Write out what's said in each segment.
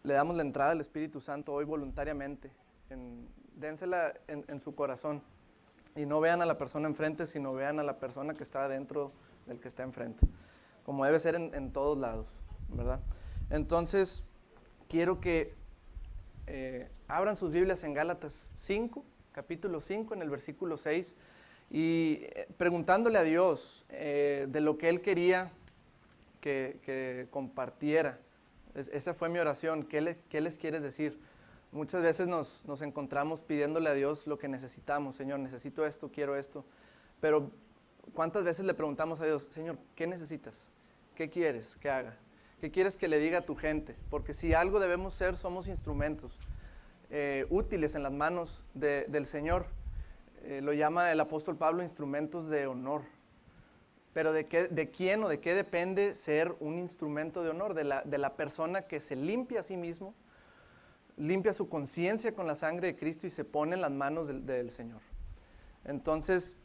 le damos la entrada al Espíritu Santo hoy voluntariamente. Dénsela en su corazón. Y no vean a la persona enfrente, sino vean a la persona que está dentro del que está enfrente. Como debe ser en todos lados, ¿verdad? Entonces, quiero que abran sus Biblias en Gálatas 5, capítulo 5, en el versículo 6, y preguntándole a Dios de lo que Él quería que compartiera. Esa fue mi oración. ¿Qué les quieres decir? Muchas veces nos encontramos pidiéndole a Dios lo que necesitamos. Señor, necesito esto, quiero esto. Pero ¿cuántas veces le preguntamos a Dios, Señor, ¿qué necesitas? ¿Qué quieres que haga? ¿Qué quieres que le diga a tu gente? Porque si algo debemos ser, somos instrumentos útiles en las manos del Señor. Lo llama el apóstol Pablo instrumentos de honor. Pero ¿de quién o de qué depende ser un instrumento de honor? De la persona que se limpia a sí mismo, limpia su conciencia con la sangre de Cristo y se pone en las manos del Señor. Entonces,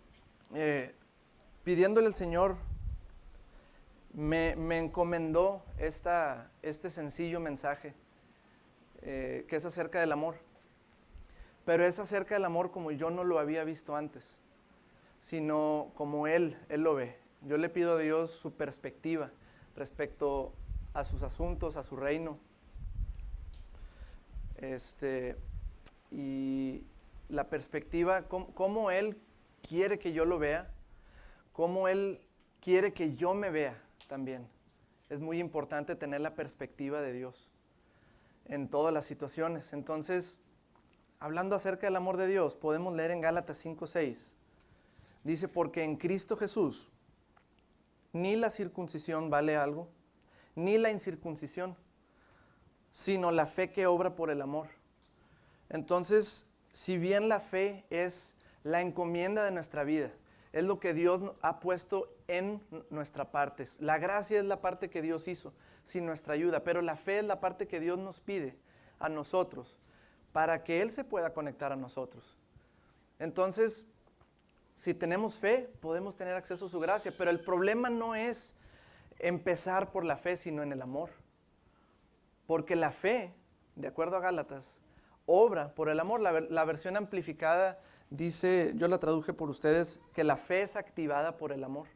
pidiéndole al Señor, me encomendó este sencillo mensaje, que es acerca del amor. Pero es acerca del amor como yo no lo había visto antes, sino como Él lo ve. Yo le pido a Dios su perspectiva respecto a sus asuntos, a su reino. Y la perspectiva, cómo Él quiere que yo lo vea, cómo Él quiere que yo me vea también. Es muy importante tener la perspectiva de Dios en todas las situaciones. Entonces, hablando acerca del amor de Dios, podemos leer en Gálatas 5:6. Dice, porque en Cristo Jesús ni la circuncisión vale algo, ni la incircuncisión, sino la fe que obra por el amor. Entonces, si bien la fe es la encomienda de nuestra vida, es lo que Dios ha puesto en nuestra parte. La gracia es la parte que Dios hizo sin nuestra ayuda, pero la fe es la parte que Dios nos pide a nosotros para que Él se pueda conectar a nosotros. Entonces, si tenemos fe, podemos tener acceso a su gracia, pero el problema no es empezar por la fe, sino en el amor. Porque la fe, de acuerdo a Gálatas, obra por el amor. La versión amplificada dice, yo la traduje por ustedes, que la fe es activada por el amor.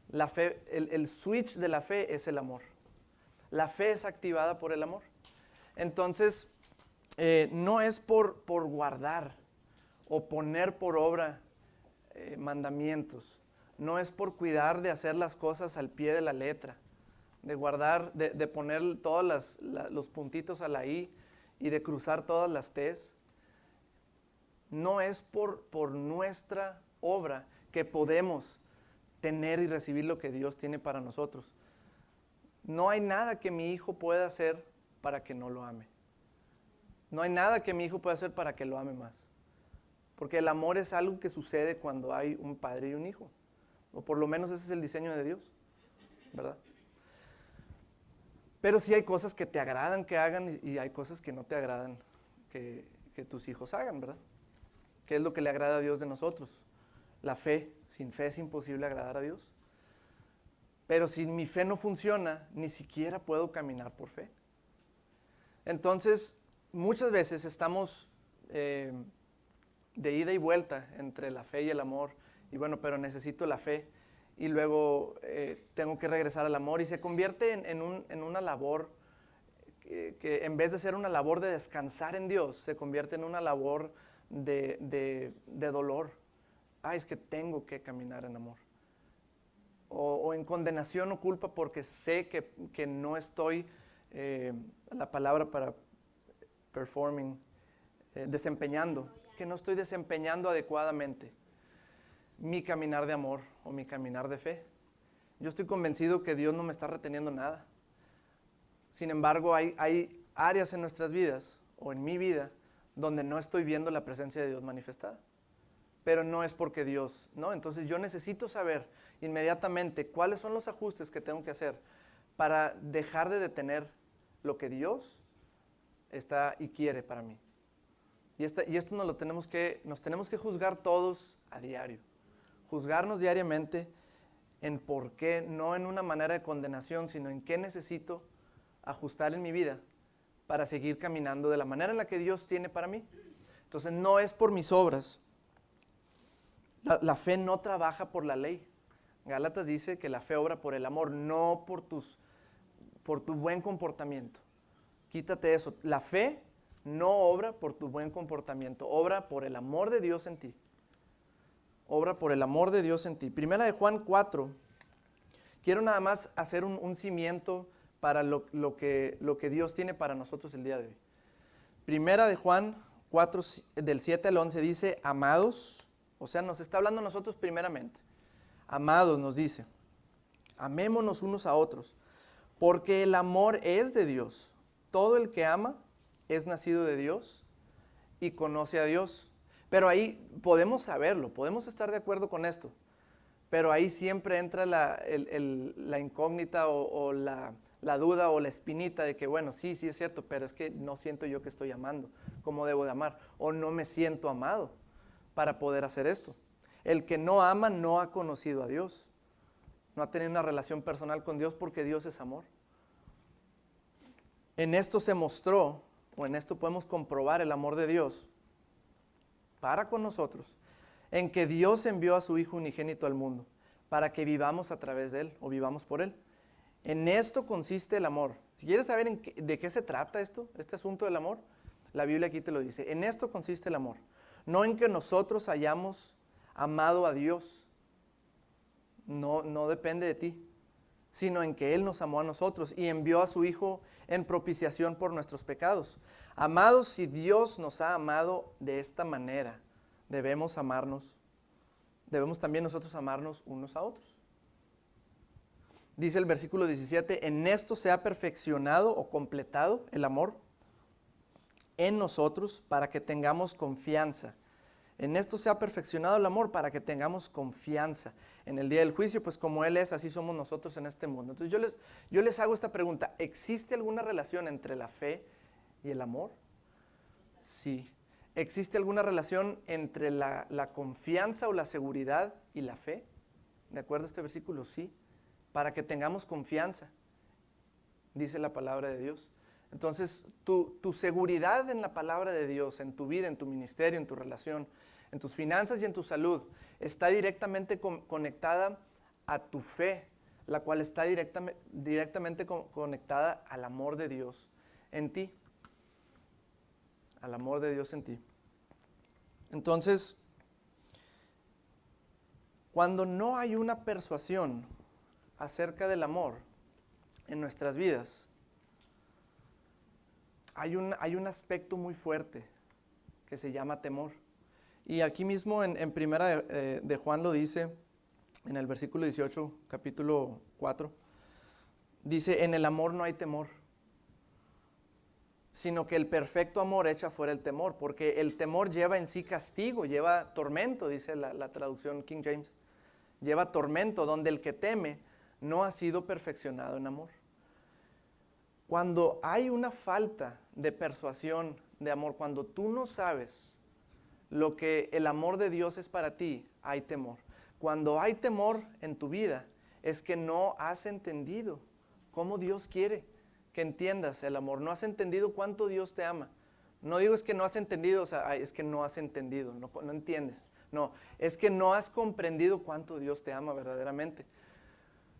La fe, el switch de la fe es el amor. La fe es activada por el amor. Entonces, no es por guardar o poner por obra mandamientos. No es por cuidar de hacer las cosas al pie de la letra, de guardar, de poner todos los puntitos a la I y de cruzar todas las T's. No es por nuestra obra que podemos tener y recibir lo que Dios tiene para nosotros. No hay nada que mi hijo pueda hacer para que no lo ame. No hay nada que mi hijo pueda hacer para que lo ame más. Porque el amor es algo que sucede cuando hay un padre y un hijo. O por lo menos ese es el diseño de Dios, ¿verdad? Pero sí hay cosas que te agradan que hagan y hay cosas que no te agradan que tus hijos hagan, ¿verdad? ¿Qué es lo que le agrada a Dios de nosotros? La fe. Sin fe es imposible agradar a Dios. Pero si mi fe no funciona, ni siquiera puedo caminar por fe. Entonces, muchas veces estamos de ida y vuelta entre la fe y el amor. Y bueno, pero necesito la fe. Y luego tengo que regresar al amor. Y se convierte en una labor que en vez de ser una labor de descansar en Dios, se convierte en una labor de dolor. Ay, es que tengo que caminar en amor. O en condenación o culpa porque sé que no estoy, la palabra para performing, desempeñando, que no estoy desempeñando adecuadamente mi caminar de amor o mi caminar de fe. Yo estoy convencido que Dios no me está reteniendo nada. Sin embargo, hay áreas en nuestras vidas o en mi vida donde no estoy viendo la presencia de Dios manifestada. Pero no es porque Dios, ¿no? Entonces yo necesito saber inmediatamente cuáles son los ajustes que tengo que hacer para dejar de detener lo que Dios está y quiere para mí. Y esto nos tenemos que juzgar todos a diario. Juzgarnos diariamente en por qué, no en una manera de condenación, sino en qué necesito ajustar en mi vida para seguir caminando de la manera en la que Dios tiene para mí. Entonces no es por mis obras. La fe no trabaja por la ley. Gálatas dice que la fe obra por el amor, no por tu buen comportamiento. Quítate eso. La fe no obra por tu buen comportamiento, obra por el amor de Dios en ti. Obra por el amor de Dios en ti. Primera de Juan 4. Quiero nada más hacer un cimiento para lo que Dios tiene para nosotros el día de hoy. Primera de Juan 4, del 7 al 11 dice, amados, o sea, nos está hablando a nosotros primeramente. Amados, nos dice, amémonos unos a otros, porque el amor es de Dios. Todo el que ama es nacido de Dios y conoce a Dios. Pero ahí podemos saberlo, podemos estar de acuerdo con esto, pero ahí siempre entra la incógnita o la duda o la espinita de que, bueno, sí es cierto, pero es que no siento yo que estoy amando como debo de amar, o no me siento amado para poder hacer esto. El que no ama no ha conocido a Dios, no ha tenido una relación personal con Dios, porque Dios es amor. En esto se mostró, o en esto podemos comprobar el amor de Dios para con nosotros, en que Dios envió a su Hijo unigénito al mundo, para que vivamos a través de Él, o vivamos por Él. En esto consiste el amor. Si quieres saber de qué se trata este asunto del amor, la Biblia aquí te lo dice. En esto consiste el amor. No en que nosotros hayamos amado a Dios, no depende de ti, sino en que Él nos amó a nosotros y envió a su Hijo en propiciación por nuestros pecados. Amados, si Dios nos ha amado de esta manera, debemos también nosotros amarnos unos a otros. Dice el versículo 17, en esto se ha perfeccionado o completado el amor en nosotros para que tengamos confianza. En esto se ha perfeccionado el amor para que tengamos confianza en el día del juicio, pues como Él es, así somos nosotros en este mundo. Entonces yo les hago esta pregunta, ¿existe alguna relación entre la fe y el amor? Sí. ¿Existe alguna relación entre la confianza o la seguridad y la fe? ¿De acuerdo a este versículo? Sí. Para que tengamos confianza, dice la palabra de Dios. Entonces, tu seguridad en la palabra de Dios, en tu vida, en tu ministerio, en tu relación, en tus finanzas y en tu salud, está directamente conectada a tu fe, la cual está directamente conectada al amor de Dios en ti. Al amor de Dios en ti. Entonces, cuando no hay una persuasión acerca del amor en nuestras vidas, hay un aspecto muy fuerte que se llama temor. Y aquí mismo en primera de Juan lo dice, en el versículo 18, capítulo 4, dice, en el amor no hay temor, sino que el perfecto amor echa fuera el temor, porque el temor lleva en sí castigo, lleva tormento, dice la traducción King James, lleva tormento, donde el que teme no ha sido perfeccionado en amor. Cuando hay una falta de persuasión de amor, cuando tú no sabes lo que el amor de Dios es para ti, hay temor. Cuando hay temor en tu vida, es que no has entendido cómo Dios quiere que entiendas el amor. No has entendido cuánto Dios te ama. No digo es que no has entendido, o sea, es que no has entendido, no entiendes. No, es que no has comprendido cuánto Dios te ama verdaderamente.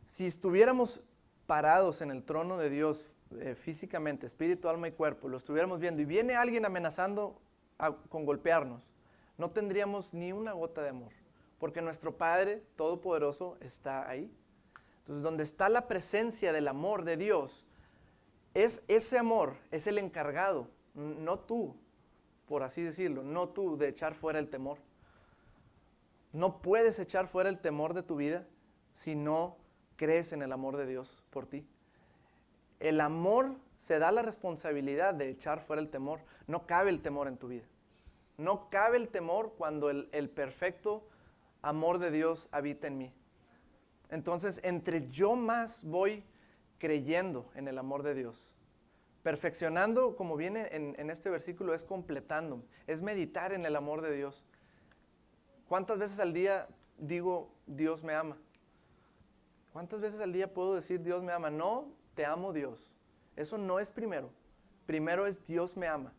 Si estuviéramos parados en el trono de Dios, físicamente, espíritu, alma y cuerpo, lo estuviéramos viendo y viene alguien amenazando con golpearnos, no tendríamos ni una gota de amor, porque nuestro Padre Todopoderoso está ahí. Entonces, donde está la presencia del amor de Dios, ese amor es el encargado, no tú, por así decirlo, no tú, de echar fuera el temor. No puedes echar fuera el temor de tu vida si no crees en el amor de Dios por ti. El amor se da la responsabilidad de echar fuera el temor. No cabe el temor en tu vida. No cabe el temor cuando el perfecto amor de Dios habita en mí. Entonces, entre yo más voy creyendo en el amor de Dios, perfeccionando, como viene en este versículo, es completando, es meditar en el amor de Dios. ¿Cuántas veces al día digo, Dios me ama? ¿Cuántas veces al día puedo decir, Dios me ama? No, te amo, Dios. Eso no es primero. primero es Dios me ama.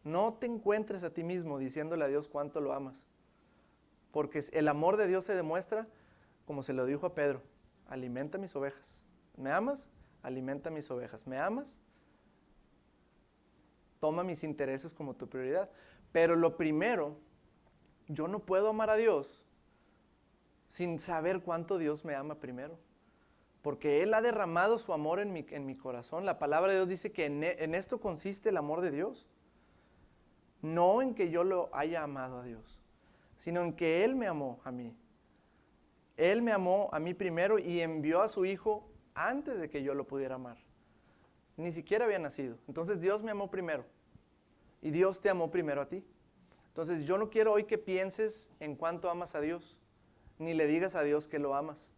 No te encuentres a ti mismo diciéndole a Dios cuánto lo amas. Porque el amor de Dios se demuestra, como se lo dijo a Pedro, alimenta mis ovejas. ¿Me amas? Alimenta mis ovejas. ¿Me amas? Toma mis intereses como tu prioridad. Pero lo primero, yo no puedo amar a Dios sin saber cuánto Dios me ama primero. Porque Él ha derramado su amor en mi corazón. La palabra de Dios dice que en esto consiste el amor de Dios. No en que yo lo haya amado a Dios, sino en que Él me amó a mí. Él me amó a mí primero y envió a su Hijo antes de que yo lo pudiera amar. Ni siquiera había nacido. Entonces Dios me amó primero. Y Dios te amó primero a ti. Entonces yo no quiero hoy que pienses en cuánto amas a Dios, ni le digas a Dios que lo amas,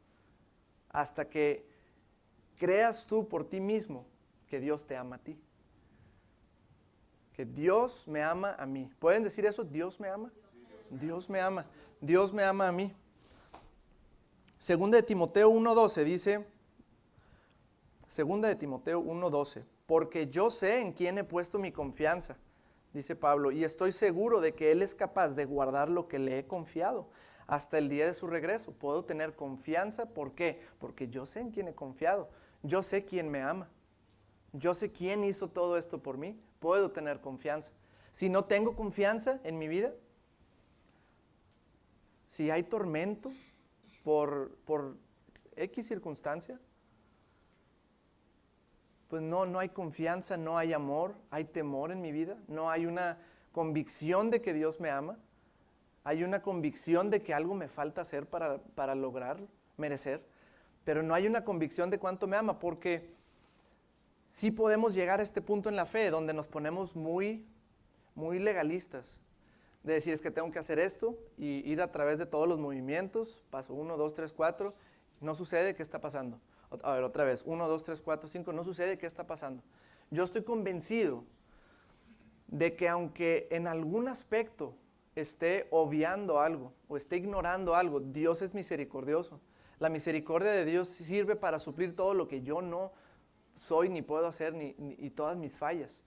hasta que creas tú por ti mismo que Dios te ama a ti. Que Dios me ama a mí. ¿Pueden decir eso? ¿Dios me ama? Dios me ama. Dios me ama a mí. Segunda de Timoteo 1:12 dice, Segunda de Timoteo 1:12, porque yo sé en quién he puesto mi confianza, dice Pablo, y estoy seguro de que Él es capaz de guardar lo que le he confiado hasta el día de su regreso. Puedo tener confianza, ¿por qué? Porque yo sé en quién he confiado, yo sé quién me ama, yo sé quién hizo todo esto por mí, puedo tener confianza. Si no tengo confianza en mi vida, si hay tormento por X circunstancia, pues no hay confianza, no hay amor, hay temor en mi vida, no hay una convicción de que Dios me ama, hay una convicción de que algo me falta hacer para lograr, merecer, pero no hay una convicción de cuánto me ama, porque sí podemos llegar a este punto en la fe donde nos ponemos muy, muy legalistas, de decir es que tengo que hacer esto y ir a través de todos los movimientos, paso 1, 2, 3, 4, no sucede, ¿qué está pasando? A ver, otra vez, 1, 2, 3, 4, 5, no sucede, ¿qué está pasando? Yo estoy convencido de que aunque en algún aspecto esté obviando algo o esté ignorando algo, Dios es misericordioso. La misericordia de Dios sirve para suplir todo lo que yo no soy ni puedo hacer y todas mis fallas.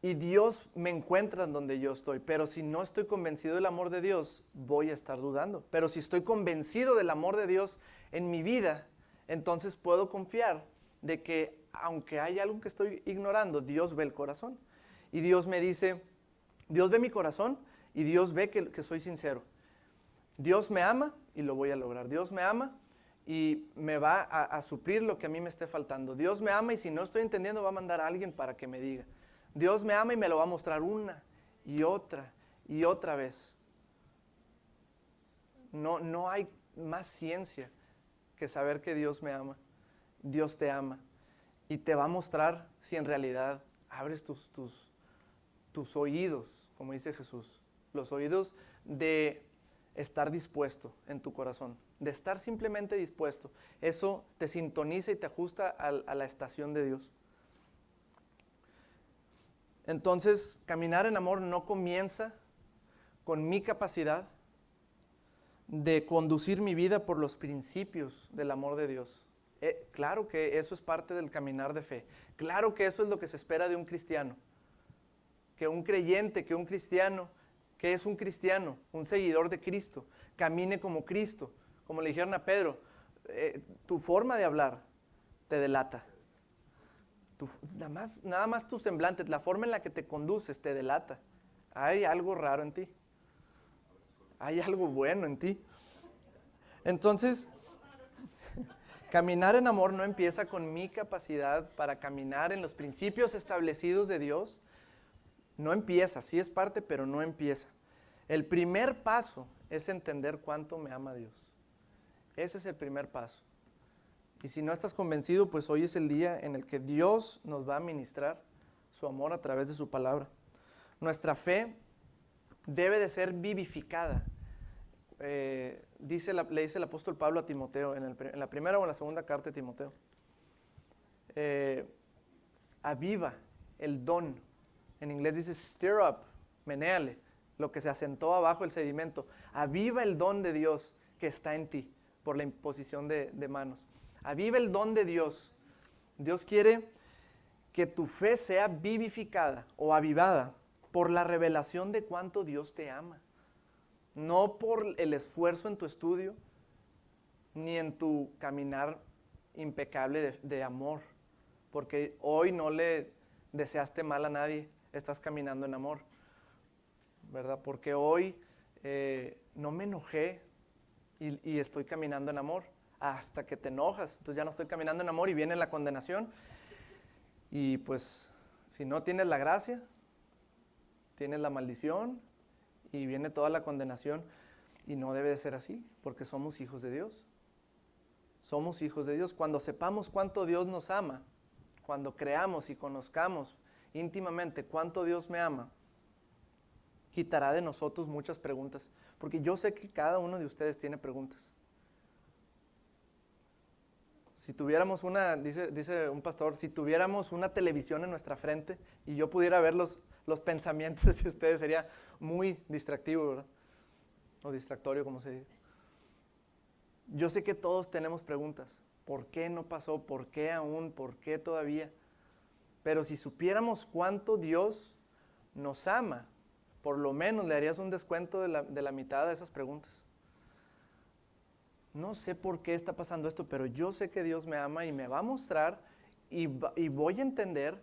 Y Dios me encuentra en donde yo estoy, pero si no estoy convencido del amor de Dios, voy a estar dudando. Pero si estoy convencido del amor de Dios en mi vida, entonces puedo confiar de que aunque hay algo que estoy ignorando, Dios ve el corazón. Y Dios me dice, Dios ve mi corazón y Dios ve que soy sincero. Dios me ama y lo voy a lograr. Dios me ama y me va a suplir lo que a mí me esté faltando. Dios me ama y si no estoy entendiendo va a mandar a alguien para que me diga. Dios me ama y me lo va a mostrar una y otra vez. No hay más ciencia que saber que Dios me ama. Dios te ama y te va a mostrar si en realidad abres tus oídos, como dice Jesús, los oídos de estar dispuesto en tu corazón, de estar simplemente dispuesto. Eso te sintoniza y te ajusta a la estación de Dios. Entonces, caminar en amor no comienza con mi capacidad de conducir mi vida por los principios del amor de Dios. Claro que eso es parte del caminar de fe. Claro que eso es lo que se espera de un cristiano. Que un creyente, que un cristiano, que es un cristiano, un seguidor de Cristo, camine como Cristo. Como le dijeron a Pedro, tu forma de hablar te delata. Nada más tu semblante, la forma en la que te conduces te delata. Hay algo raro en ti. Hay algo bueno en ti. Entonces, caminar en amor no empieza con mi capacidad para caminar en los principios establecidos de Dios. No empieza, sí es parte, pero no empieza. El primer paso es entender cuánto me ama Dios. Ese es el primer paso. Y si no estás convencido, pues hoy es el día en el que Dios nos va a ministrar su amor a través de su palabra. Nuestra fe debe de ser vivificada. Le dice el apóstol Pablo a Timoteo en la primera o en la segunda carta de Timoteo. Aviva el don. En inglés dice stir up, menéale, lo que se asentó abajo el sedimento. Aviva el don de Dios que está en ti por la imposición de manos. Aviva el don de Dios. Dios quiere que tu fe sea vivificada o avivada por la revelación de cuánto Dios te ama. No por el esfuerzo en tu estudio, ni en tu caminar impecable de amor. Porque hoy no le deseaste mal a nadie, estás caminando en amor, ¿verdad? Porque hoy no me enojé y estoy caminando en amor. Hasta que te enojas, entonces ya no estoy caminando en amor y viene la condenación. Y pues, si no tienes la gracia, tienes la maldición y viene toda la condenación. Y no debe de ser así, porque somos hijos de Dios. Somos hijos de Dios. Cuando sepamos cuánto Dios nos ama, cuando creamos y conozcamos íntimamente cuánto Dios me ama, quitará de nosotros muchas preguntas. Porque yo sé que cada uno de ustedes tiene preguntas. Si tuviéramos dice un pastor, si tuviéramos una televisión en nuestra frente y yo pudiera ver los pensamientos de ustedes, sería muy distractivo, ¿verdad? O distractorio, como se dice. Yo sé que todos tenemos preguntas. ¿Por qué no pasó? ¿Por qué aún? ¿Por qué todavía? Pero si supiéramos cuánto Dios nos ama, por lo menos le harías un descuento de la mitad de esas preguntas. No sé por qué está pasando esto, pero yo sé que Dios me ama y me va a mostrar y voy a entender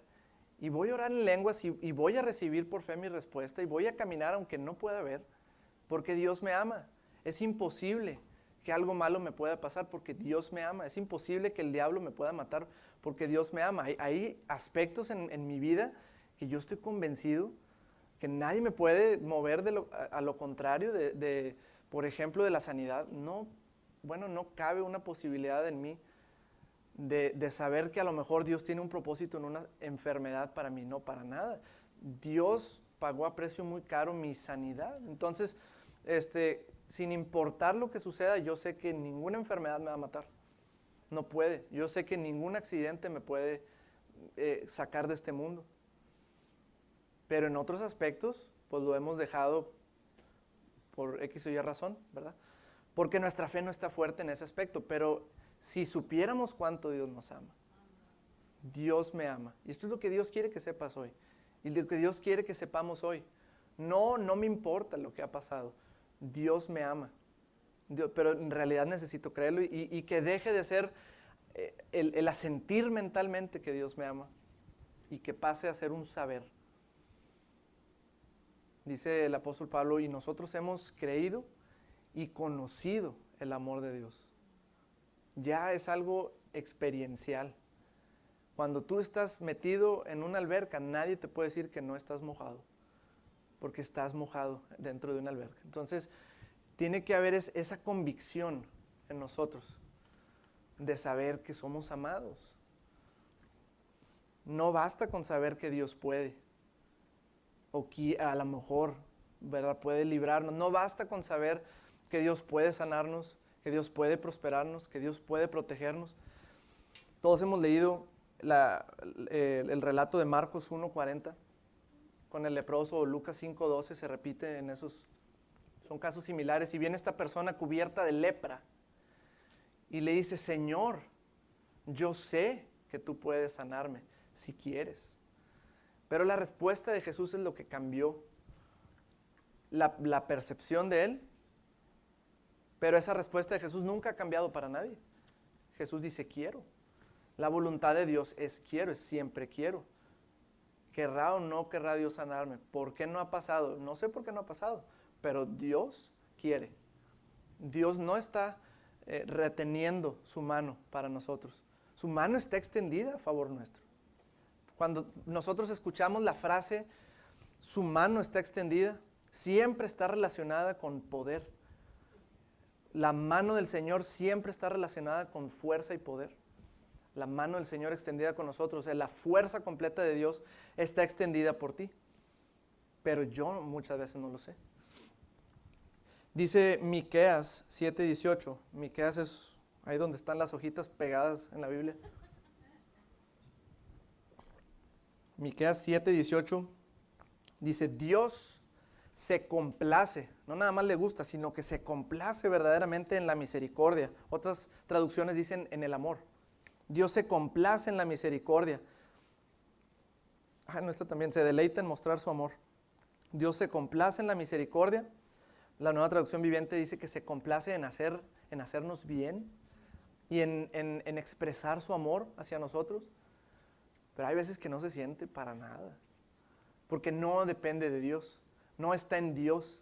y voy a orar en lenguas y voy a recibir por fe mi respuesta y voy a caminar aunque no pueda ver, porque Dios me ama. Es imposible que algo malo me pueda pasar porque Dios me ama. Es imposible que el diablo me pueda matar porque Dios me ama. Hay aspectos en mi vida que yo estoy convencido que nadie me puede mover a lo contrario por ejemplo, de la sanidad. No cabe una posibilidad en mí de saber que a lo mejor Dios tiene un propósito en una enfermedad para mí. No, para nada. Dios pagó a precio muy caro mi sanidad. Entonces, sin importar lo que suceda, yo sé que ninguna enfermedad me va a matar. No puede. Yo sé que ningún accidente me puede sacar de este mundo. Pero en otros aspectos, pues lo hemos dejado por X o Y razón, ¿verdad? Porque nuestra fe no está fuerte en ese aspecto. Pero si supiéramos cuánto Dios nos ama, Dios me ama. Y esto es lo que Dios quiere que sepas hoy. Y lo que Dios quiere que sepamos hoy. No me importa lo que ha pasado. Dios me ama. Pero en realidad necesito creerlo y que deje de ser el asentir mentalmente que Dios me ama y que pase a ser un saber. Dice el apóstol Pablo, y nosotros hemos creído y conocido el amor de Dios. Ya es algo experiencial. Cuando tú estás metido en una alberca, nadie te puede decir que no estás mojado, porque estás mojado dentro de una alberca. Entonces, tiene que haber esa convicción en nosotros de saber que somos amados. No basta con saber que Dios puede, o que a lo mejor, ¿verdad?, puede librarnos. No basta con saber que Dios puede sanarnos, que Dios puede prosperarnos, que Dios puede protegernos. Todos hemos leído el relato de Marcos 1:40 con el leproso, o Lucas 5:12 se repite en esos. Son casos similares. Y viene esta persona cubierta de lepra y le dice: Señor, yo sé que tú puedes sanarme si quieres. Pero la respuesta de Jesús es lo que cambió la percepción de él. Pero esa respuesta de Jesús nunca ha cambiado para nadie. Jesús dice: quiero. La voluntad de Dios es quiero, es siempre quiero. ¿Querrá o no querrá Dios sanarme? ¿Por qué no ha pasado? No sé por qué no ha pasado, pero Dios quiere. Dios no está reteniendo su mano para nosotros. Su mano está extendida a favor nuestro. Cuando nosotros escuchamos la frase, su mano está extendida, siempre está relacionada con poder. La mano del Señor siempre está relacionada con fuerza y poder. La mano del Señor extendida con nosotros, la fuerza completa de Dios está extendida por ti. Pero yo muchas veces no lo sé. Dice Miqueas 7:18. Miqueas es ahí donde están las hojitas pegadas en la Biblia. Miqueas 7:18 dice: Dios se complace, no nada más le gusta, sino que se complace verdaderamente en la misericordia. Otras traducciones dicen en el amor. Dios se complace en la misericordia no, esta también, se deleita en mostrar su amor. Dios se complace en la misericordia. La Nueva Traducción Viviente dice que se complace en hacernos bien y en expresar su amor hacia nosotros. Pero hay veces que no se siente para nada, porque no depende de Dios, no está en Dios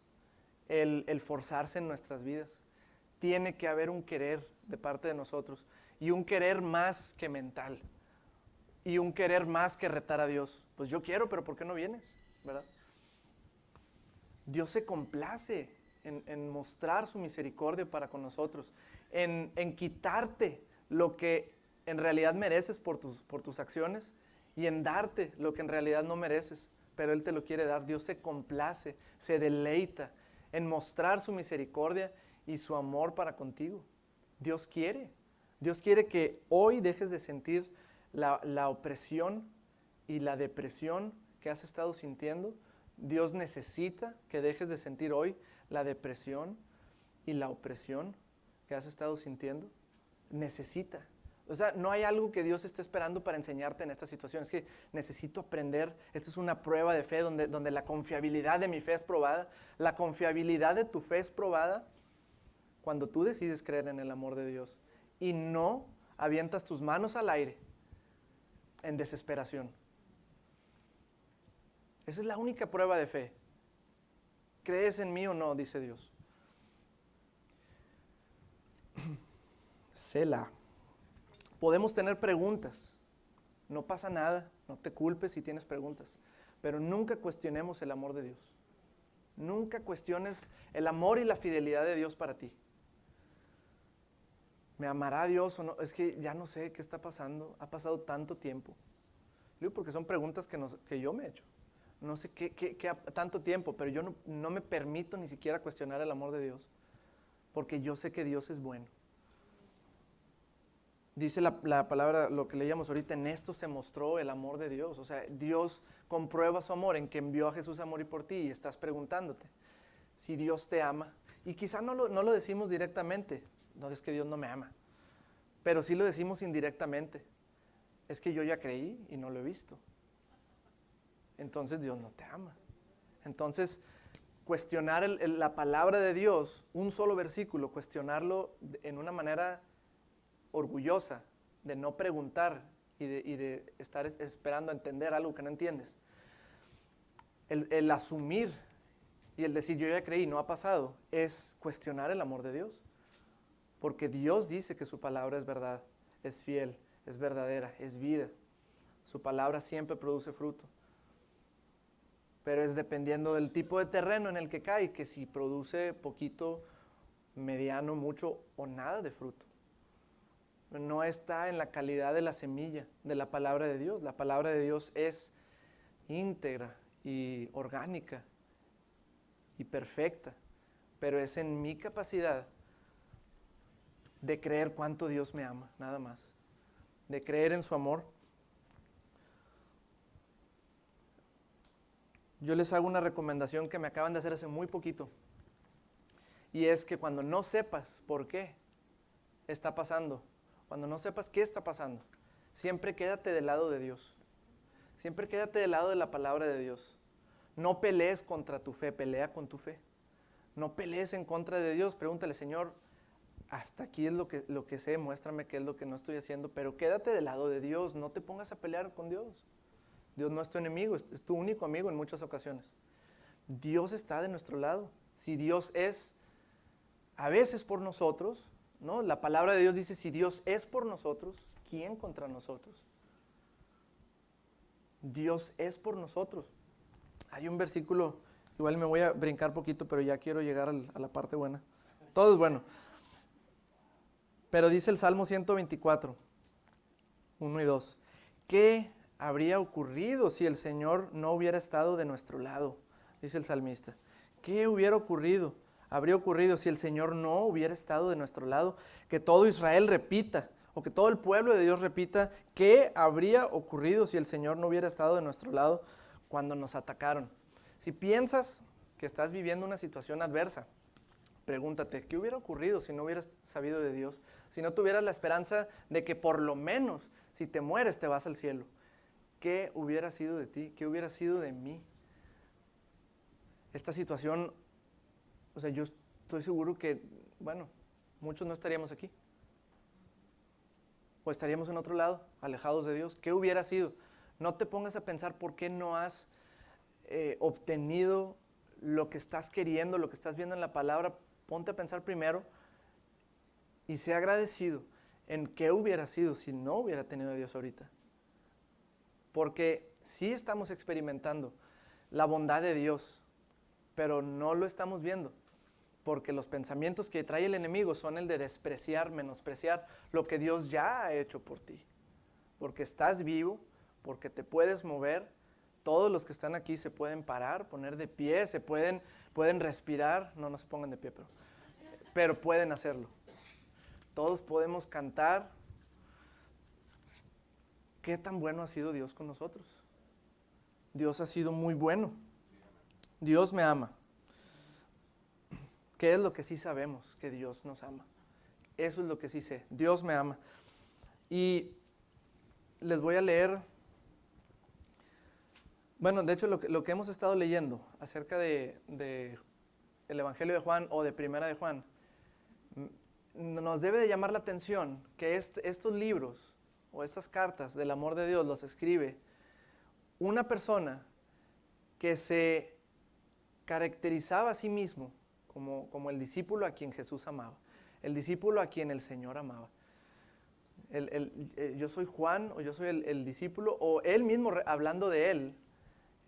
el forzarse en nuestras vidas. Tiene que haber un querer de parte de nosotros, y un querer más que mental, y un querer más que retar a Dios. Pues yo quiero, pero ¿por qué no vienes? ¿Verdad? Dios se complace en mostrar su misericordia para con nosotros, en quitarte lo que en realidad mereces por tus acciones, y en darte lo que en realidad no mereces, pero Él te lo quiere dar. Dios se complace, se deleita en mostrar su misericordia y su amor para contigo. Dios quiere que hoy dejes de sentir la opresión y la depresión que has estado sintiendo. Dios necesita que dejes de sentir hoy la depresión y la opresión que has estado sintiendo. Necesita. O sea, no hay algo que Dios esté esperando para enseñarte en esta situación. Es que necesito aprender. Esta es una prueba de fe donde la confiabilidad de mi fe es probada. La confiabilidad de tu fe es probada cuando tú decides creer en el amor de Dios y no avientas tus manos al aire en desesperación. Esa es la única prueba de fe. ¿Crees en mí o no?, dice Dios. Selah. Podemos tener preguntas. No pasa nada, no te culpes si tienes preguntas. Pero nunca cuestionemos el amor de Dios. Nunca cuestiones el amor y la fidelidad de Dios para ti. ¿Me amará Dios o no? Es que ya no sé qué está pasando. Ha pasado tanto tiempo. Digo, porque son preguntas que yo me he hecho. No sé qué tanto tiempo, pero yo no me permito ni siquiera cuestionar el amor de Dios, porque yo sé que Dios es bueno. Dice la palabra, lo que leíamos ahorita, en esto se mostró el amor de Dios. O sea, Dios comprueba su amor en que envió a Jesús a morir por ti, y estás preguntándote si Dios te ama. Y quizá no lo decimos directamente, no es que Dios no me ama, pero sí lo decimos indirectamente. Es que yo ya creí y no lo he visto. Entonces Dios no te ama. Entonces, cuestionar la palabra de Dios, un solo versículo, cuestionarlo en una manera orgullosa, de no preguntar y de estar esperando a entender algo que no entiendes. El asumir y el decir yo ya creí, no ha pasado, es cuestionar el amor de Dios. Porque Dios dice que su palabra es verdad, es fiel, es verdadera, es vida. Su palabra siempre produce fruto. Pero es dependiendo del tipo de terreno en el que cae, que si produce poquito, mediano, mucho o nada de fruto. No está en la calidad de la semilla de la palabra de Dios. La palabra de Dios es íntegra y orgánica y perfecta, pero es en mi capacidad de creer cuánto Dios me ama, nada más. De creer en su amor. Yo les hago una recomendación que me acaban de hacer hace muy poquito. Y es que cuando no sepas por qué está pasando, cuando no sepas qué está pasando, siempre quédate del lado de Dios. Siempre quédate del lado de la palabra de Dios. No pelees contra tu fe, pelea con tu fe. No pelees en contra de Dios. Pregúntale, Señor, hasta aquí es lo que sé, muéstrame qué es lo que no estoy haciendo, pero quédate del lado de Dios, no te pongas a pelear con Dios. Dios no es tu enemigo, es tu único amigo en muchas ocasiones. Dios está de nuestro lado. Si Dios es a veces por nosotros, ¿no? La palabra de Dios dice, si Dios es por nosotros, ¿quién contra nosotros? Dios es por nosotros. Hay un versículo, igual me voy a brincar poquito, pero ya quiero llegar a la parte buena. Todo es bueno. Pero dice el Salmo 124, 1 y 2. ¿Qué habría ocurrido si el Señor no hubiera estado de nuestro lado? Dice el salmista. ¿Qué hubiera ocurrido? Habría ocurrido si el Señor no hubiera estado de nuestro lado. Que todo Israel repita, o que todo el pueblo de Dios repita, ¿qué habría ocurrido si el Señor no hubiera estado de nuestro lado cuando nos atacaron? Si piensas que estás viviendo una situación adversa, pregúntate, ¿qué hubiera ocurrido si no hubieras sabido de Dios? Si no tuvieras la esperanza de que por lo menos, si te mueres, te vas al cielo. ¿qué hubiera sido de ti? ¿Qué hubiera sido de mí? Esta situación, o sea, yo estoy seguro que, bueno, muchos no estaríamos aquí. O estaríamos en otro lado, alejados de Dios. ¿Qué hubiera sido? No te pongas a pensar por qué no has obtenido lo que estás queriendo, lo que estás viendo en la palabra. Ponte a pensar primero y sé agradecido en qué hubiera sido si no hubiera tenido a Dios ahorita. Porque sí estamos experimentando la bondad de Dios, pero no lo estamos viendo. Porque los pensamientos que trae el enemigo son el de despreciar, menospreciar lo que Dios ya ha hecho por ti. Porque estás vivo, porque te puedes mover. Todos los que están aquí se pueden parar, poner de pie, pueden respirar. No se pongan de pie, pero pueden hacerlo. Todos podemos cantar. ¿Qué tan bueno ha sido Dios con nosotros? Dios ha sido muy bueno. Dios me ama. ¿Qué es lo que sí sabemos? Que Dios nos ama. Eso es lo que sí sé. Dios me ama. Y les voy a leer, bueno, de hecho lo que hemos estado leyendo acerca de el Evangelio de Juan o de Primera de Juan, nos debe de llamar la atención que estos libros o estas cartas del amor de Dios los escribe una persona que se caracterizaba a sí mismo como el discípulo a quien Jesús amaba, el discípulo a quien el Señor amaba. Yo soy Juan, o yo soy el discípulo, o él mismo hablando de él,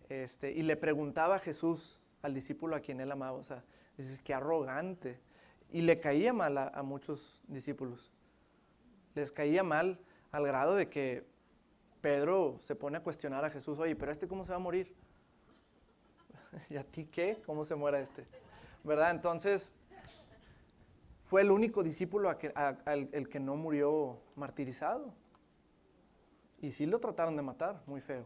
y le preguntaba a Jesús, al discípulo a quien él amaba, o sea, dices, qué arrogante, y le caía mal a muchos discípulos, les caía mal al grado de que Pedro se pone a cuestionar a Jesús, oye, pero ¿cómo se va a morir? ¿Y a ti qué? ¿Cómo se muera ¿Verdad? Entonces, fue el único discípulo el que no murió martirizado. Y sí lo trataron de matar, muy feo.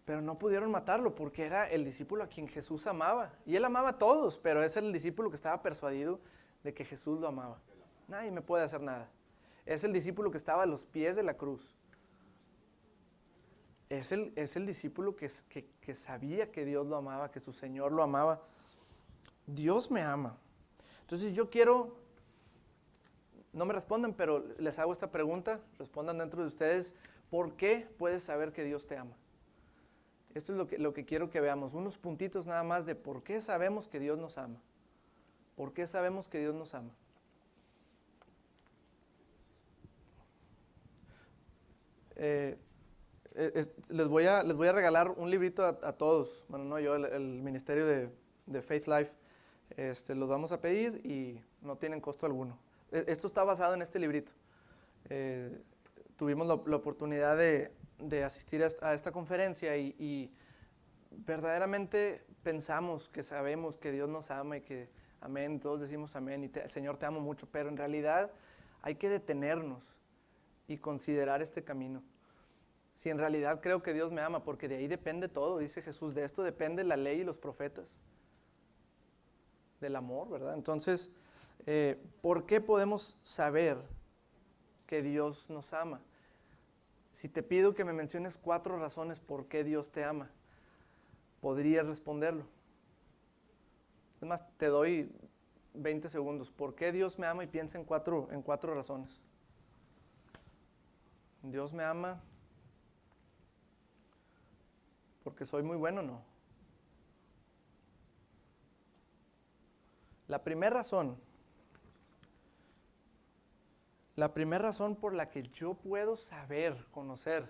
Pero no pudieron matarlo porque era el discípulo a quien Jesús amaba. Y él amaba a todos, pero es el discípulo que estaba persuadido de que Jesús lo amaba. Nadie me puede hacer nada. Es el discípulo que estaba a los pies de la cruz. Es el discípulo que sabía que Dios lo amaba, que su Señor lo amaba. Dios me ama. Entonces yo quiero, no me respondan, pero les hago esta pregunta, respondan dentro de ustedes, ¿por qué puedes saber que Dios te ama? Esto es lo que quiero que veamos, unos puntitos nada más de por qué sabemos que Dios nos ama. ¿Por qué sabemos que Dios nos ama? Les voy a regalar un librito a todos, bueno, no yo, el ministerio de Faith Life, los vamos a pedir y no tienen costo alguno. Esto está basado en este librito. Tuvimos la oportunidad de asistir a esta conferencia y verdaderamente pensamos que sabemos que Dios nos ama y que amén, todos decimos amén y Señor te amo mucho, pero en realidad hay que detenernos y considerar este camino. Si en realidad creo que Dios me ama, porque de ahí depende todo, dice Jesús, de esto depende la ley y los profetas, del amor, ¿verdad? Entonces, ¿por qué podemos saber que Dios nos ama? Si te pido que me menciones 4 razones por qué Dios te ama, podrías responderlo. Es más, te doy 20 segundos. ¿Por qué Dios me ama? Y piensa en cuatro razones. Dios me ama porque soy muy bueno, ¿no? La primera razón por la que yo puedo saber, conocer,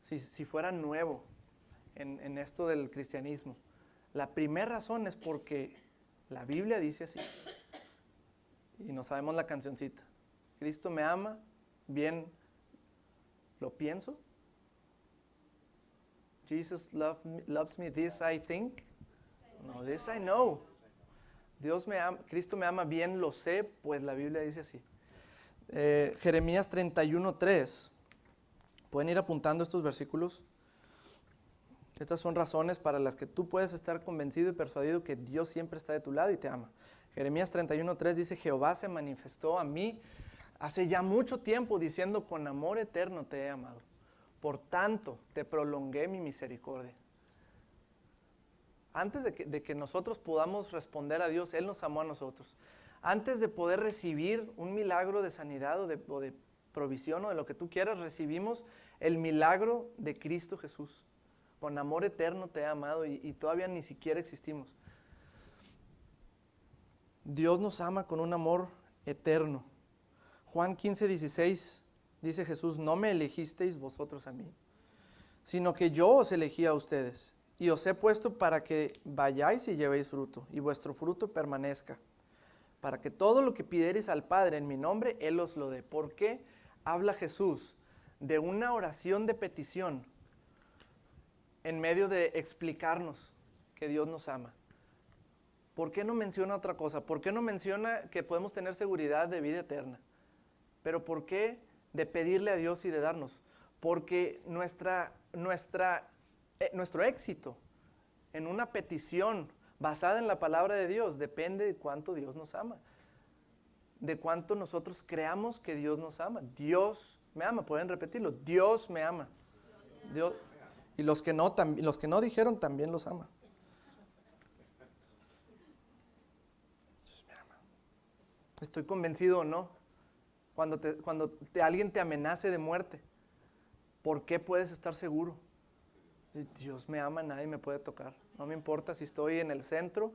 si fuera nuevo en esto del cristianismo, la primera razón es porque la Biblia dice así. Y no sabemos la cancioncita. Cristo me ama, bien lo pienso. Jesus loves me, this I think. No, this I know. Dios me ama, Cristo me ama, bien lo sé, pues la Biblia dice así. Jeremías 31:3. Pueden ir apuntando estos versículos. Estas son razones para las que tú puedes estar convencido y persuadido que Dios siempre está de tu lado y te ama. Jeremías 31:3 dice, Jehová se manifestó a mí hace ya mucho tiempo diciendo, con amor eterno te he amado. Por tanto, te prolongué mi misericordia. Antes de que nosotros podamos responder a Dios, Él nos amó a nosotros. Antes de poder recibir un milagro de sanidad o de provisión o de lo que tú quieras, recibimos el milagro de Cristo Jesús. Con amor eterno te he amado y todavía ni siquiera existimos. Dios nos ama con un amor eterno. Juan 15:16 dice Jesús: no me elegisteis vosotros a mí, sino que yo os elegí a ustedes, y os he puesto para que vayáis y llevéis fruto, y vuestro fruto permanezca, para que todo lo que pidiereis al Padre en mi nombre, Él os lo dé. ¿Por qué habla Jesús de una oración de petición en medio de explicarnos que Dios nos ama? ¿Por qué no menciona otra cosa? ¿Por qué no menciona que podemos tener seguridad de vida eterna? Pero ¿por qué de pedirle a Dios y de darnos? Porque nuestro éxito en una petición basada en la palabra de Dios depende de cuánto Dios nos ama, de cuánto nosotros creamos que Dios nos ama. Dios me ama, pueden repetirlo: Dios me ama. Dios, y los que no dijeron también los ama. Dios me ama. Estoy convencido o no, cuando alguien te amenace de muerte, ¿por qué puedes estar seguro? Dios me ama, nadie me puede tocar. No me importa si estoy en el centro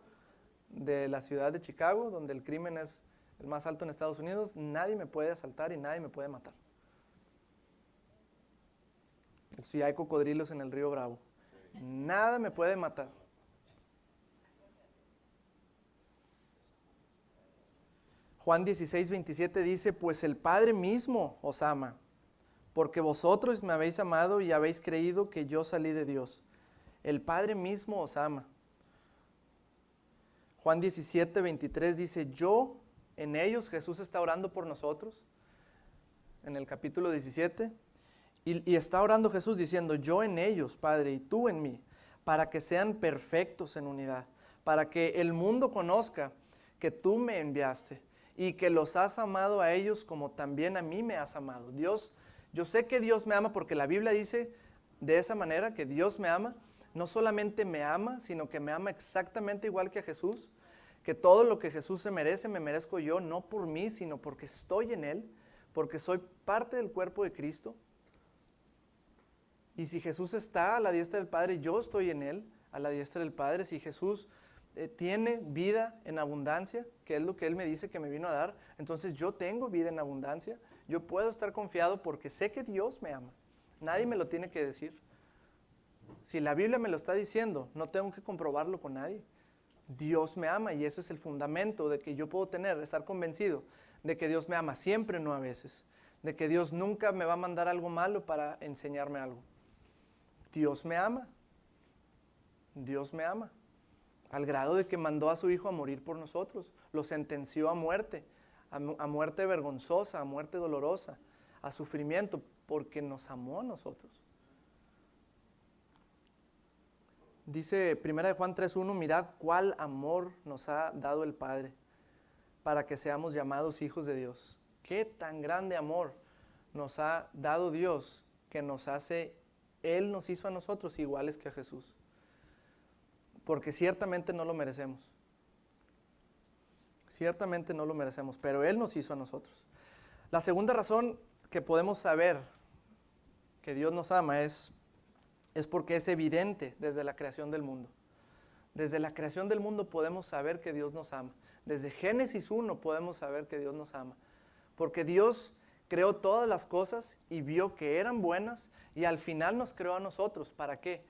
de la ciudad de Chicago, donde el crimen es el más alto en Estados Unidos, nadie me puede asaltar y nadie me puede matar. Si hay cocodrilos en el río Bravo, nada me puede matar. Juan 16:27 dice: pues el Padre mismo os ama, porque vosotros me habéis amado y habéis creído que yo salí de Dios. El Padre mismo os ama. Juan 17:23 dice: yo en ellos, Jesús está orando por nosotros, en el capítulo 17, y está orando Jesús diciendo: yo en ellos, Padre, y tú en mí, para que sean perfectos en unidad, para que el mundo conozca que tú me enviaste y que los has amado a ellos como también a mí me has amado. Dios, yo sé que Dios me ama porque la Biblia dice de esa manera que Dios me ama. No solamente me ama, sino que me ama exactamente igual que a Jesús, que todo lo que Jesús se merece, me merezco yo, no por mí, sino porque estoy en Él, porque soy parte del cuerpo de Cristo. Y si Jesús está a la diestra del Padre, yo estoy en Él, a la diestra del Padre. Si Jesús tiene vida en abundancia, que es lo que Él me dice que me vino a dar, entonces yo tengo vida en abundancia. Yo puedo estar confiado porque sé que Dios me ama. Nadie me lo tiene que decir. Si la Biblia me lo está diciendo, no tengo que comprobarlo con nadie. Dios me ama, y ese es el fundamento de que yo puedo estar convencido de que Dios me ama siempre, no a veces. De que Dios nunca me va a mandar algo malo para enseñarme algo. Dios me ama. Dios me ama. Al grado de que mandó a su Hijo a morir por nosotros. Lo sentenció a muerte vergonzosa, a muerte dolorosa, a sufrimiento, porque nos amó a nosotros. Dice 1 Juan 3:1: mirad cuál amor nos ha dado el Padre, para que seamos llamados hijos de Dios. Qué tan grande amor nos ha dado Dios, que Él nos hizo a nosotros iguales que a Jesús. Porque ciertamente no lo merecemos. Ciertamente no lo merecemos, pero Él nos hizo a nosotros. La segunda razón que podemos saber que Dios nos ama es porque es evidente desde la creación del mundo. Desde la creación del mundo podemos saber que Dios nos ama. Desde Génesis 1 podemos saber que Dios nos ama. Porque Dios creó todas las cosas y vio que eran buenas, y al final nos creó a nosotros. ¿Para qué?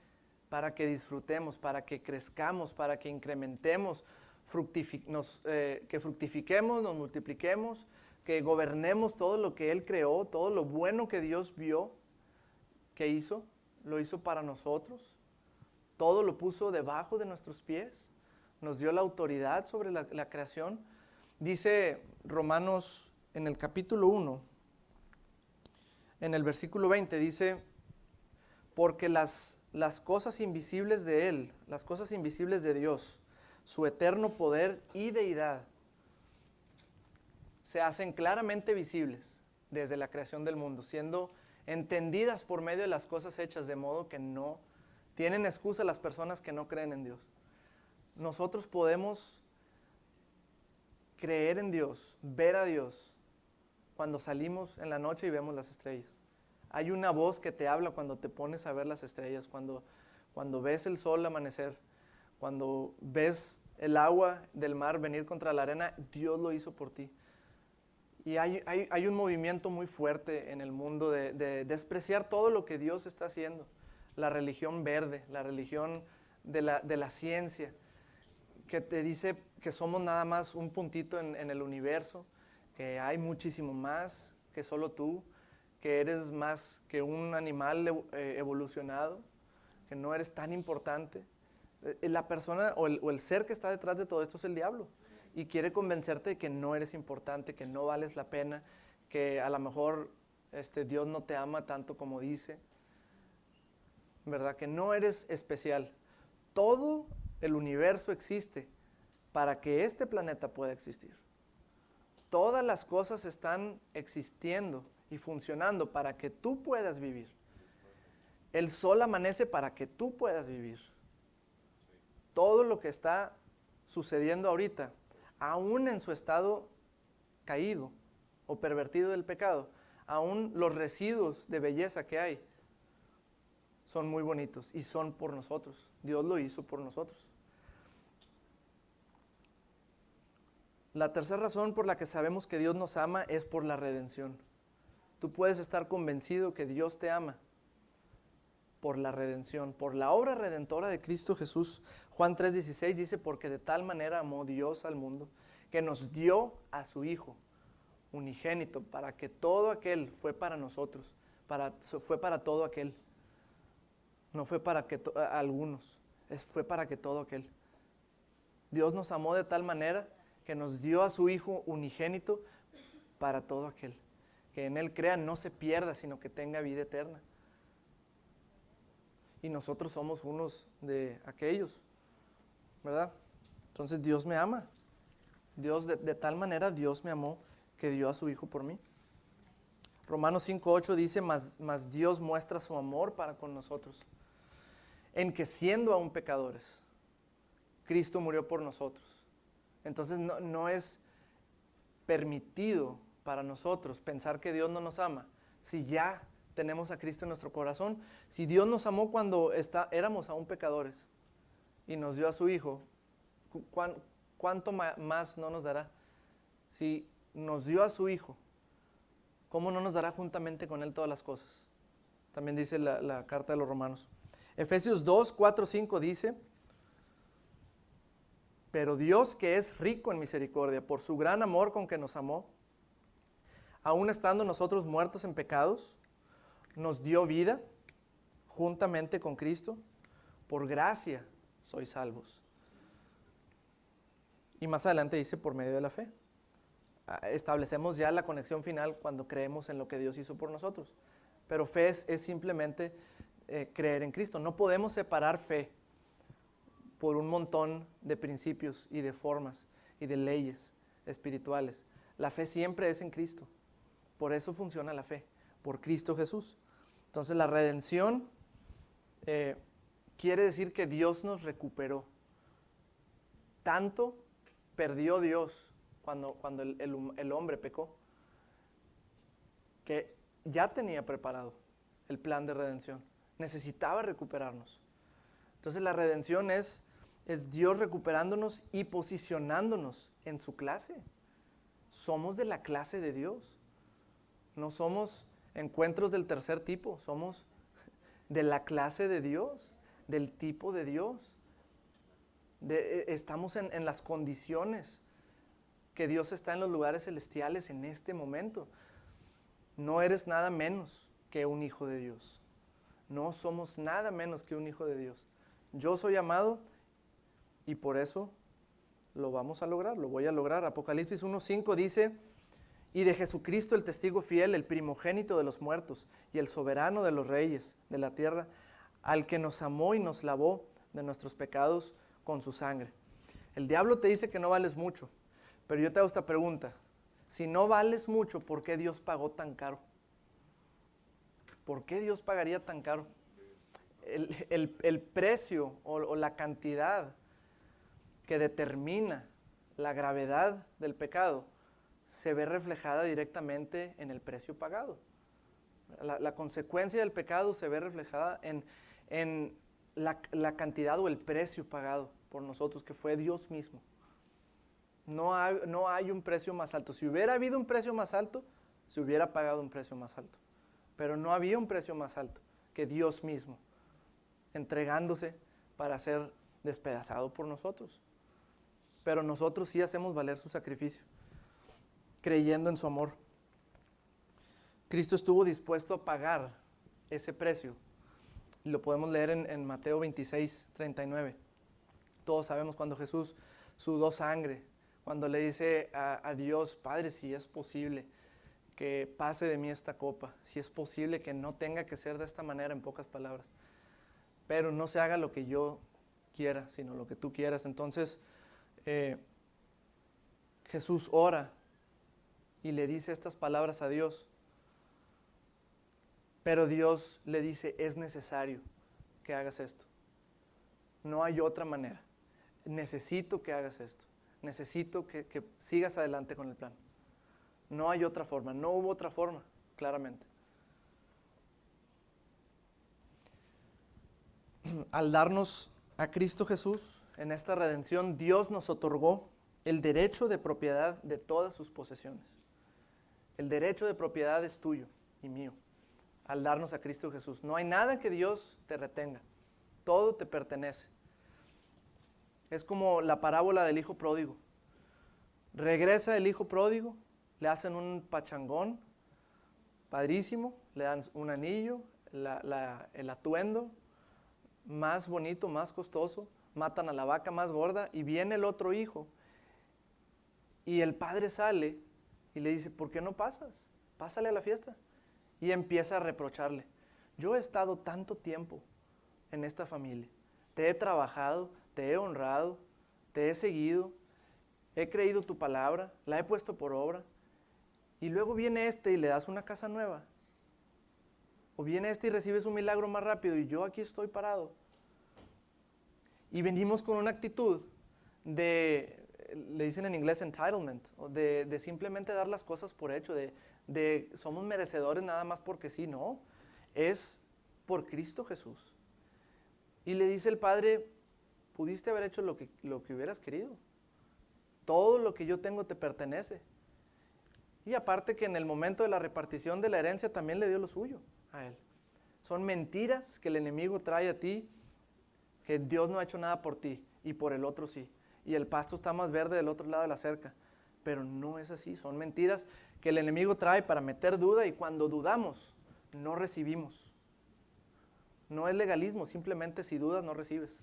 Para que disfrutemos, para que crezcamos, para que incrementemos, que fructifiquemos, nos multipliquemos, que gobernemos todo lo que Él creó, todo lo bueno que Dios vio, que hizo, lo hizo para nosotros. Todo lo puso debajo de nuestros pies. Nos dio la autoridad sobre la creación. Dice Romanos en el capítulo 1, en el versículo 20, dice: porque las cosas invisibles de Él, las cosas invisibles de Dios, su eterno poder y deidad, se hacen claramente visibles desde la creación del mundo, siendo entendidas por medio de las cosas hechas, de modo que no tienen excusa las personas que no creen en Dios. Nosotros podemos creer en Dios, ver a Dios, cuando salimos en la noche y vemos las estrellas. Hay una voz que te habla cuando te pones a ver las estrellas, cuando ves el sol amanecer, cuando ves el agua del mar venir contra la arena. Dios lo hizo por ti. Y hay un movimiento muy fuerte en el mundo de despreciar todo lo que Dios está haciendo. La religión verde, la religión de la ciencia, que te dice que somos nada más un puntito en el universo, que hay muchísimo más que solo tú, que eres más que un animal evolucionado, que no eres tan importante. La persona o el ser que está detrás de todo esto es el diablo, y quiere convencerte de que no eres importante, que no vales la pena, que a lo mejor Dios no te ama tanto como dice, ¿verdad? Que no eres especial. Todo el universo existe para que este planeta pueda existir. Todas las cosas están existiendo y funcionando para que tú puedas vivir. El sol amanece para que tú puedas vivir. Todo lo que está sucediendo ahorita, aún en su estado caído o pervertido del pecado, aún los residuos de belleza que hay, son muy bonitos y son por nosotros. Dios lo hizo por nosotros. La tercera razón por la que sabemos que Dios nos ama es por la redención. Tú puedes estar convencido que Dios te ama por la redención, por la obra redentora de Cristo Jesús. Juan 3:16 dice: porque de tal manera amó Dios al mundo, que nos dio a su Hijo unigénito, para que todo aquel, fue para nosotros, fue para todo aquel. No fue para que algunos, fue para que todo aquel. Dios nos amó de tal manera que nos dio a su Hijo unigénito para todo aquel que en Él crea, no se pierda, sino que tenga vida eterna. Y nosotros somos unos de aquellos, ¿verdad? Entonces Dios me ama. Dios de tal manera Dios me amó que dio a su Hijo por mí. Romanos 5:8 dice: mas Dios muestra su amor para con nosotros, en que siendo aún pecadores, Cristo murió por nosotros. Entonces no es permitido para nosotros pensar que Dios no nos ama, si ya tenemos a Cristo en nuestro corazón. Si Dios nos amó cuando éramos aún pecadores y nos dio a su Hijo, ¿cuánto más no nos dará? Si nos dio a su Hijo, ¿cómo no nos dará juntamente con Él todas las cosas? También dice la carta de los Romanos. Efesios 2:4-5 dice: pero Dios, que es rico en misericordia, por su gran amor con que nos amó, aun estando nosotros muertos en pecados, nos dio vida juntamente con Cristo. Por gracia sois salvos. Y más adelante dice: por medio de la fe. Establecemos ya la conexión final cuando creemos en lo que Dios hizo por nosotros. Pero fe es simplemente creer en Cristo. No podemos separar fe por un montón de principios y de formas y de leyes espirituales. La fe siempre es en Cristo. Por eso funciona la fe, por Cristo Jesús. Entonces la redención quiere decir que Dios nos recuperó. Tanto perdió Dios cuando el hombre pecó, que ya tenía preparado el plan de redención. Necesitaba recuperarnos. Entonces la redención es Dios recuperándonos y posicionándonos en su clase. Somos de la clase de Dios. No somos encuentros del tercer tipo, somos de la clase de Dios, del tipo de Dios. Estamos en las condiciones que Dios está en los lugares celestiales en este momento. No eres nada menos que un hijo de Dios. No somos nada menos que un hijo de Dios. Yo soy amado y por eso lo vamos a lograr, lo voy a lograr. Apocalipsis 1:5 dice: y de Jesucristo el testigo fiel, el primogénito de los muertos y el soberano de los reyes de la tierra, al que nos amó y nos lavó de nuestros pecados con su sangre. El diablo te dice que no vales mucho, pero yo te hago esta pregunta: si no vales mucho, ¿por qué Dios pagó tan caro? ¿Por qué Dios pagaría tan caro? El precio o la cantidad que determina la gravedad del pecado se ve reflejada directamente en el precio pagado. La consecuencia del pecado se ve reflejada en la cantidad o el precio pagado por nosotros, que fue Dios mismo. No hay un precio más alto. Si hubiera habido un precio más alto, se hubiera pagado un precio más alto. Pero no había un precio más alto que Dios mismo, entregándose para ser despedazado por nosotros. Pero nosotros sí hacemos valer su sacrificio, creyendo en su amor. Cristo estuvo dispuesto a pagar ese precio. Y lo podemos leer en Mateo 26, 39. Todos sabemos cuando Jesús sudó sangre, cuando le dice a Dios, Padre, si es posible que pase de mí esta copa, si es posible que no tenga que ser de esta manera, en pocas palabras, pero no se haga lo que yo quiera, sino lo que tú quieras. Entonces, Jesús ora y le dice estas palabras a Dios, pero Dios le dice, es necesario que hagas esto. No hay otra manera. Necesito que hagas esto. Necesito que sigas adelante con el plan. No hay otra forma. No hubo otra forma, claramente. Al darnos a Cristo Jesús en esta redención, Dios nos otorgó el derecho de propiedad de todas sus posesiones. El derecho de propiedad es tuyo y mío al darnos a Cristo Jesús. No hay nada que Dios te retenga. Todo te pertenece. Es como la parábola del hijo pródigo. Regresa el hijo pródigo, le hacen un pachangón padrísimo, le dan un anillo, el atuendo más bonito, más costoso, matan a la vaca más gorda y viene el otro hijo y el padre sale y le dice, ¿por qué no pasas? Pásale a la fiesta. Y empieza a reprocharle, yo he estado tanto tiempo en esta familia, te he trabajado, te he honrado, te he seguido, he creído tu palabra, la he puesto por obra, y luego viene este y le das una casa nueva, o viene este y recibes un milagro más rápido y yo aquí estoy parado. Y venimos con una actitud de, le dicen en inglés entitlement, de simplemente dar las cosas por hecho, de somos merecedores nada más porque sí. No, es por Cristo Jesús. Y le dice el Padre, pudiste haber hecho lo que hubieras querido. Todo lo que yo tengo te pertenece. Y aparte que en el momento de la repartición de la herencia también le dio lo suyo a él. Son mentiras que el enemigo trae a ti, que Dios no ha hecho nada por ti y por el otro sí. Y el pasto está más verde del otro lado de la cerca. Pero no es así, son mentiras que el enemigo trae para meter duda y cuando dudamos, no recibimos. No es legalismo, simplemente si dudas no recibes.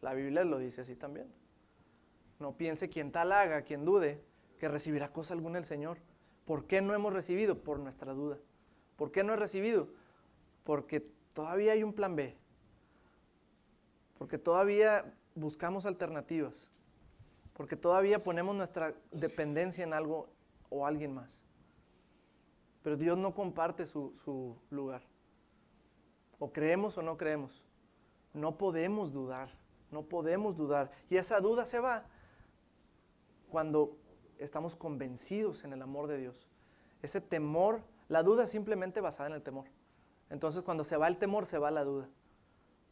La Biblia lo dice así también. No piense quien tal haga, quien dude, que recibirá cosa alguna del Señor. ¿Por qué no hemos recibido? Por nuestra duda. ¿Por qué no he recibido? Porque todavía hay un plan B. Porque todavía buscamos alternativas. Porque todavía ponemos nuestra dependencia en algo o alguien más. Pero Dios no comparte su lugar. O creemos o no creemos. No podemos dudar. No podemos dudar. Y esa duda se va cuando estamos convencidos en el amor de Dios. Ese temor, la duda es simplemente basada en el temor. Entonces cuando se va el temor, se va la duda.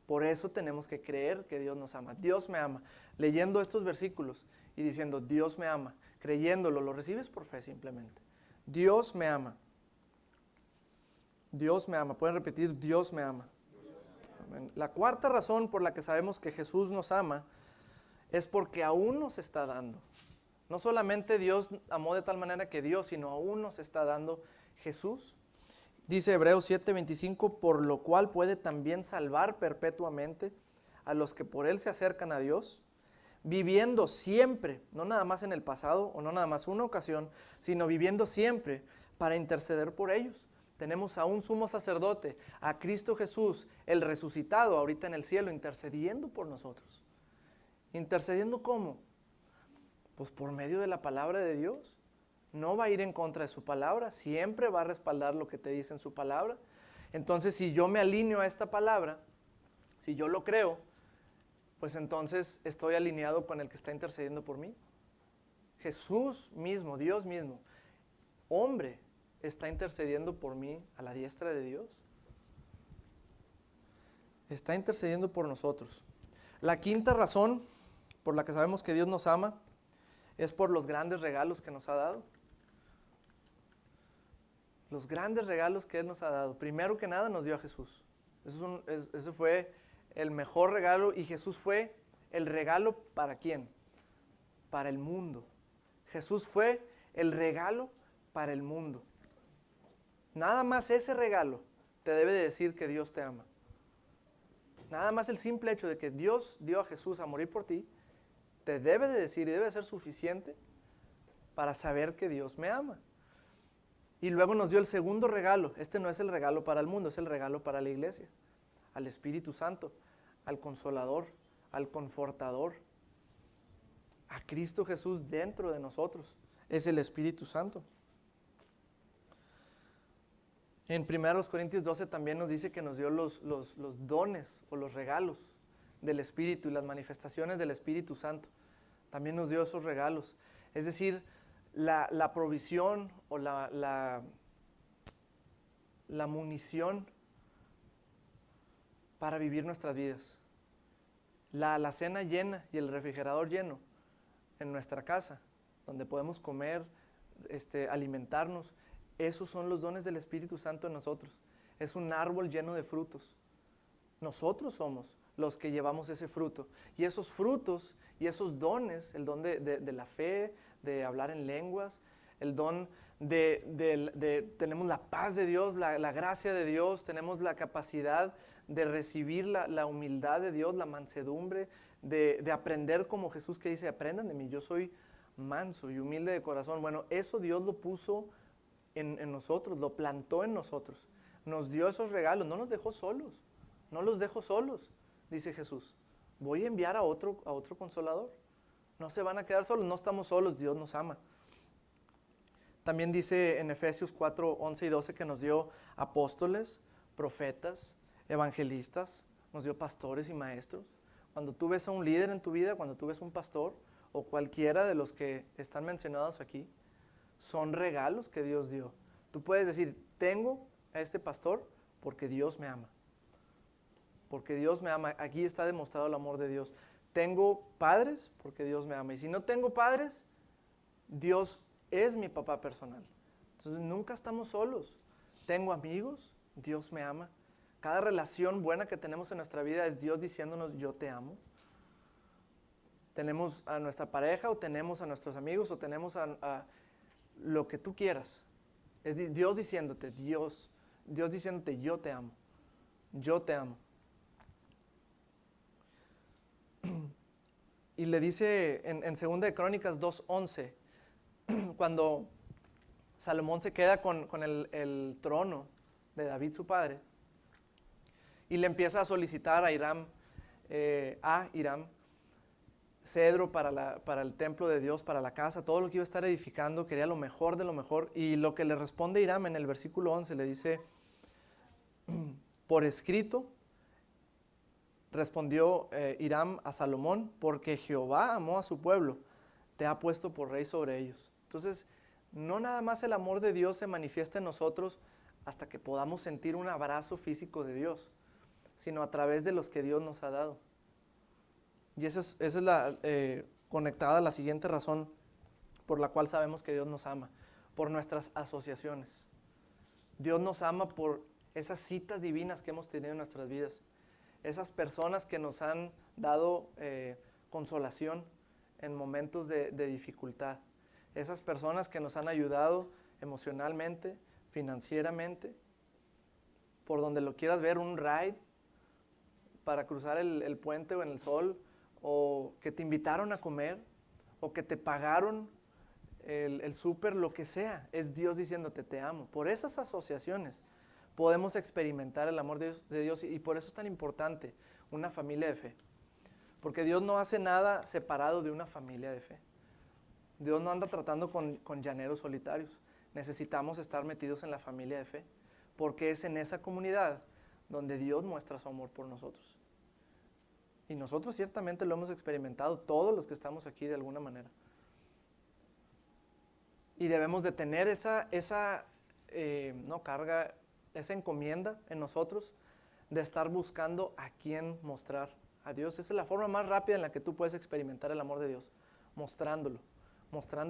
Por eso tenemos que creer que Dios nos ama. Dios me ama. Leyendo estos versículos y diciendo, Dios me ama, creyéndolo, lo recibes por fe simplemente. Dios me ama. Dios me ama. Pueden repetir, Dios me ama. Amén. La cuarta razón por la que sabemos que Jesús nos ama es porque aún nos está dando. No solamente Dios amó de tal manera que dio, sino aún nos está dando Jesús. Dice Hebreos 7:25, por lo cual puede también salvar perpetuamente a los que por Él se acercan a Dios, viviendo siempre, no nada más en el pasado o no nada más una ocasión, sino viviendo siempre para interceder por ellos. Tenemos a un sumo sacerdote, a Cristo Jesús, el resucitado ahorita en el cielo, intercediendo por nosotros. ¿Intercediendo cómo? Pues por medio de la palabra de Dios. No va a ir en contra de su palabra, siempre va a respaldar lo que te dice en su palabra. Entonces, si yo me alineo a esta palabra, si yo lo creo, pues entonces estoy alineado con el que está intercediendo por mí. Jesús mismo, Dios mismo, hombre, está intercediendo por mí a la diestra de Dios. Está intercediendo por nosotros. La quinta razón por la que sabemos que Dios nos ama es por los grandes regalos que nos ha dado. Los grandes regalos que Él nos ha dado. Primero que nada nos dio a Jesús. Ese fue el mejor regalo, y Jesús fue el regalo ¿para quién? Para el mundo. Jesús fue el regalo para el mundo. Nada más ese regalo te debe de decir que Dios te ama. Nada más el simple hecho de que Dios dio a Jesús a morir por ti, te debe de decir y debe de ser suficiente para saber que Dios me ama. Y luego nos dio el segundo regalo. Este no es el regalo para el mundo, es el regalo para la iglesia. Al Espíritu Santo, al Consolador, al Confortador. A Cristo Jesús dentro de nosotros. Es el Espíritu Santo. En 1 Corintios 12 también nos dice que nos dio los dones o los regalos del Espíritu y las manifestaciones del Espíritu Santo. También nos dio esos regalos. Es decir, la provisión o la munición para vivir nuestras vidas. La alacena llena y el refrigerador lleno en nuestra casa, donde podemos comer, alimentarnos. Esos son los dones del Espíritu Santo en nosotros. Es un árbol lleno de frutos. Nosotros somos los que llevamos ese fruto. Y esos frutos y esos dones, el don de la fe, de hablar en lenguas, el don tenemos la paz de Dios, la gracia de Dios, tenemos la capacidad de recibir la humildad de Dios, la mansedumbre, de aprender como Jesús, que dice: aprendan de mí, yo soy manso y humilde de corazón. Bueno, eso Dios lo puso en nosotros, lo plantó en nosotros, nos dio esos regalos, no nos dejó solos, no los dejo solos, dice Jesús. Voy a enviar a otro consolador. No se van a quedar solos, no estamos solos, Dios nos ama. También dice en Efesios 4, 11 y 12 que nos dio apóstoles, profetas, evangelistas, nos dio pastores y maestros. Cuando tú ves a un líder en tu vida, cuando tú ves a un pastor o cualquiera de los que están mencionados aquí, son regalos que Dios dio. Tú puedes decir: tengo a este pastor porque Dios me ama. Porque Dios me ama. Aquí está demostrado el amor de Dios. Tengo padres porque Dios me ama. Y si no tengo padres, Dios es mi papá personal. Entonces nunca estamos solos. Tengo amigos, Dios me ama. Cada relación buena que tenemos en nuestra vida es Dios diciéndonos: yo te amo. Tenemos a nuestra pareja, o tenemos a nuestros amigos, o tenemos a lo que tú quieras. Es Dios diciéndote, Dios diciéndote: yo te amo. Yo te amo. Y le dice en 2 de Crónicas 2:11, cuando Salomón se queda con el trono de David su padre, y le empieza a solicitar a Hiram cedro para el templo de Dios, para la casa, todo lo que iba a estar edificando, quería lo mejor de lo mejor. Y lo que le responde Hiram en el versículo 11, le dice: por escrito respondió Hiram a Salomón: porque Jehová amó a su pueblo, te ha puesto por rey sobre ellos. Entonces, no nada más el amor de Dios se manifiesta en nosotros hasta que podamos sentir un abrazo físico de Dios, sino a través de los que Dios nos ha dado. Y esa es conectada a la siguiente razón por la cual sabemos que Dios nos ama: por nuestras asociaciones. Dios nos ama por esas citas divinas que hemos tenido en nuestras vidas, esas personas que nos han dado consolación en momentos de dificultad, esas personas que nos han ayudado emocionalmente, financieramente, por donde lo quieras ver, un ride para cruzar el puente o en el sol, o que te invitaron a comer, o que te pagaron el súper, lo que sea. Es Dios diciéndote: te amo. Por esas asociaciones podemos experimentar el amor de Dios, y por eso es tan importante una familia de fe. Porque Dios no hace nada separado de una familia de fe. Dios no anda tratando con llaneros solitarios. Necesitamos estar metidos en la familia de fe. porque es en esa comunidad donde Dios muestra su amor por nosotros. Y nosotros ciertamente lo hemos experimentado, todos los que estamos aquí de alguna manera. Y debemos de tener esa carga, esa encomienda en nosotros de estar buscando a quién mostrar a Dios. Esa es la forma más rápida en la que tú puedes experimentar el amor de Dios, mostrando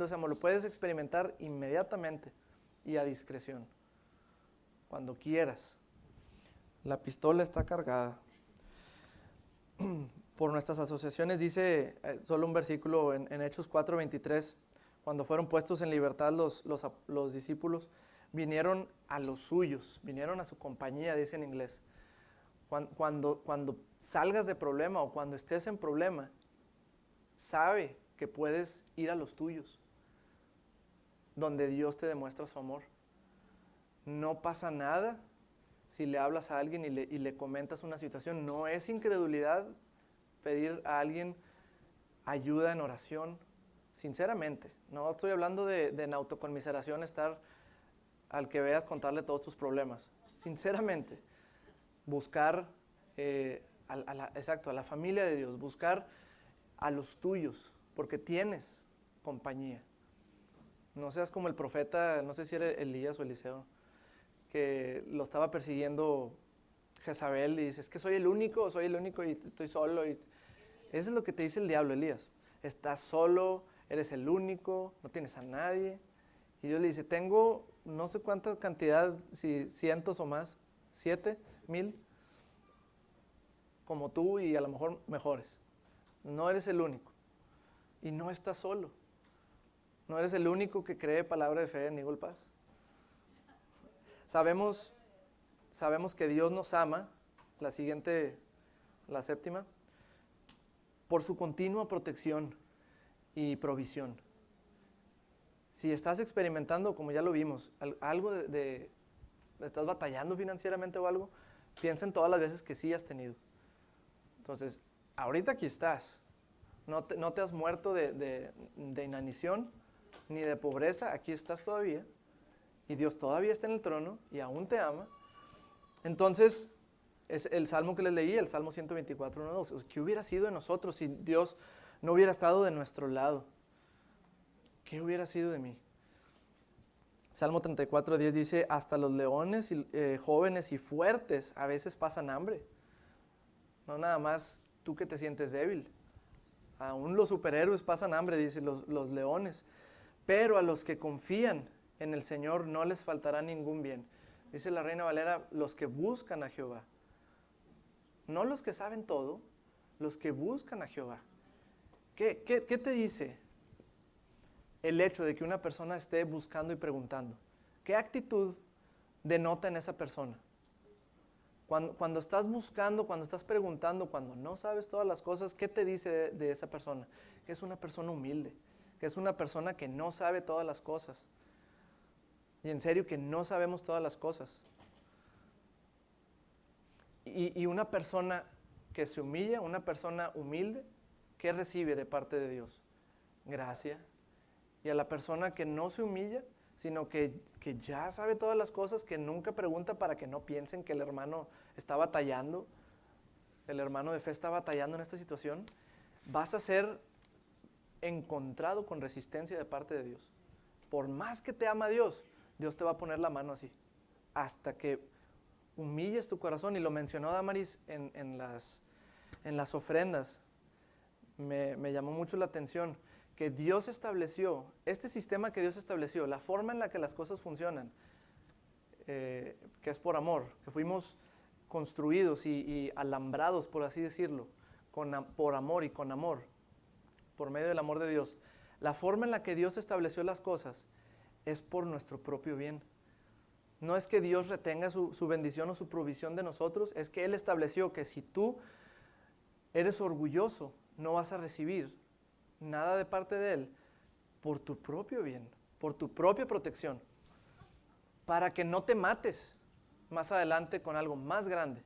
ese amor. Lo puedes experimentar inmediatamente y a discreción, cuando quieras. La pistola está cargada. Por nuestras asociaciones, dice solo un versículo en Hechos 4:23, cuando fueron puestos en libertad los discípulos, vinieron a los suyos, vinieron a su compañía, dice en inglés. Cuando salgas de problema o cuando estés en problema, sabe que puedes ir a los tuyos, donde Dios te demuestra su amor. No pasa nada si le hablas a alguien y le comentas una situación. No es incredulidad pedir a alguien ayuda en oración, sinceramente. No estoy hablando de en autoconmiseración, estar al que veas contarle todos tus problemas. Sinceramente, buscar a la familia de Dios, buscar a los tuyos, porque tienes compañía. No seas como el profeta, no sé si era Elías o Eliseo, que lo estaba persiguiendo Jezabel y dice, es que soy el único y estoy solo. Eso es lo que te dice el diablo, Elías. Estás solo, eres el único, no tienes a nadie. Y Dios le dice, tengo no sé cuánta cantidad, si cientos o más, 7,000, como tú y a lo mejor mejores. No eres el único. Y no estás solo. No eres el único que cree palabra de fe en Eagle Pass. Sabemos que Dios nos ama, la séptima, por su continua protección y provisión. Si estás experimentando, como ya lo vimos, algo estás batallando financieramente o algo, piensa en todas las veces que sí has tenido. Entonces, ahorita aquí estás. No te has muerto de inanición ni de pobreza, aquí estás todavía. Y Dios todavía está en el trono y aún te ama. Entonces, es el salmo que les leí, el Salmo 124, 1, 2. ¿Qué hubiera sido de nosotros si Dios no hubiera estado de nuestro lado? ¿Qué hubiera sido de mí? Salmo 34, 10 dice, hasta los leones jóvenes y fuertes a veces pasan hambre. No nada más tú que te sientes débil. Aún los superhéroes pasan hambre, dicen los leones. Pero a los que confían en el Señor no les faltará ningún bien. Dice la Reina Valera, los que buscan a Jehová. No los que saben todo, los que buscan a Jehová. ¿Qué te dice el hecho de que una persona esté buscando y preguntando? ¿Qué actitud denota en esa persona? Cuando estás buscando, cuando estás preguntando, cuando no sabes todas las cosas, ¿qué te dice de esa persona? Que es una persona humilde, que es una persona que no sabe todas las cosas. Y en serio que no sabemos todas las cosas. Y una persona que se humilla, una persona humilde, ¿qué recibe de parte de Dios? Gracia. Y a la persona que no se humilla, sino que ya sabe todas las cosas, que nunca pregunta para que no piensen que el hermano está batallando, el hermano de fe está batallando en esta situación, vas a ser encontrado con resistencia de parte de Dios. Por más que te ama Dios, Dios te va a poner la mano así, hasta que humilles tu corazón. Y lo mencionó Damaris en las ofrendas. Me llamó mucho la atención que Dios estableció, este sistema que Dios estableció, la forma en la que las cosas funcionan, que es por amor, que fuimos construidos y alambrados, por así decirlo, por amor y con amor, por medio del amor de Dios. La forma en la que Dios estableció las cosas es por nuestro propio bien. No es que Dios retenga su bendición o su provisión de nosotros, es que Él estableció que si tú eres orgulloso, no vas a recibir nada de parte de Él por tu propio bien, por tu propia protección, para que no te mates más adelante con algo más grande.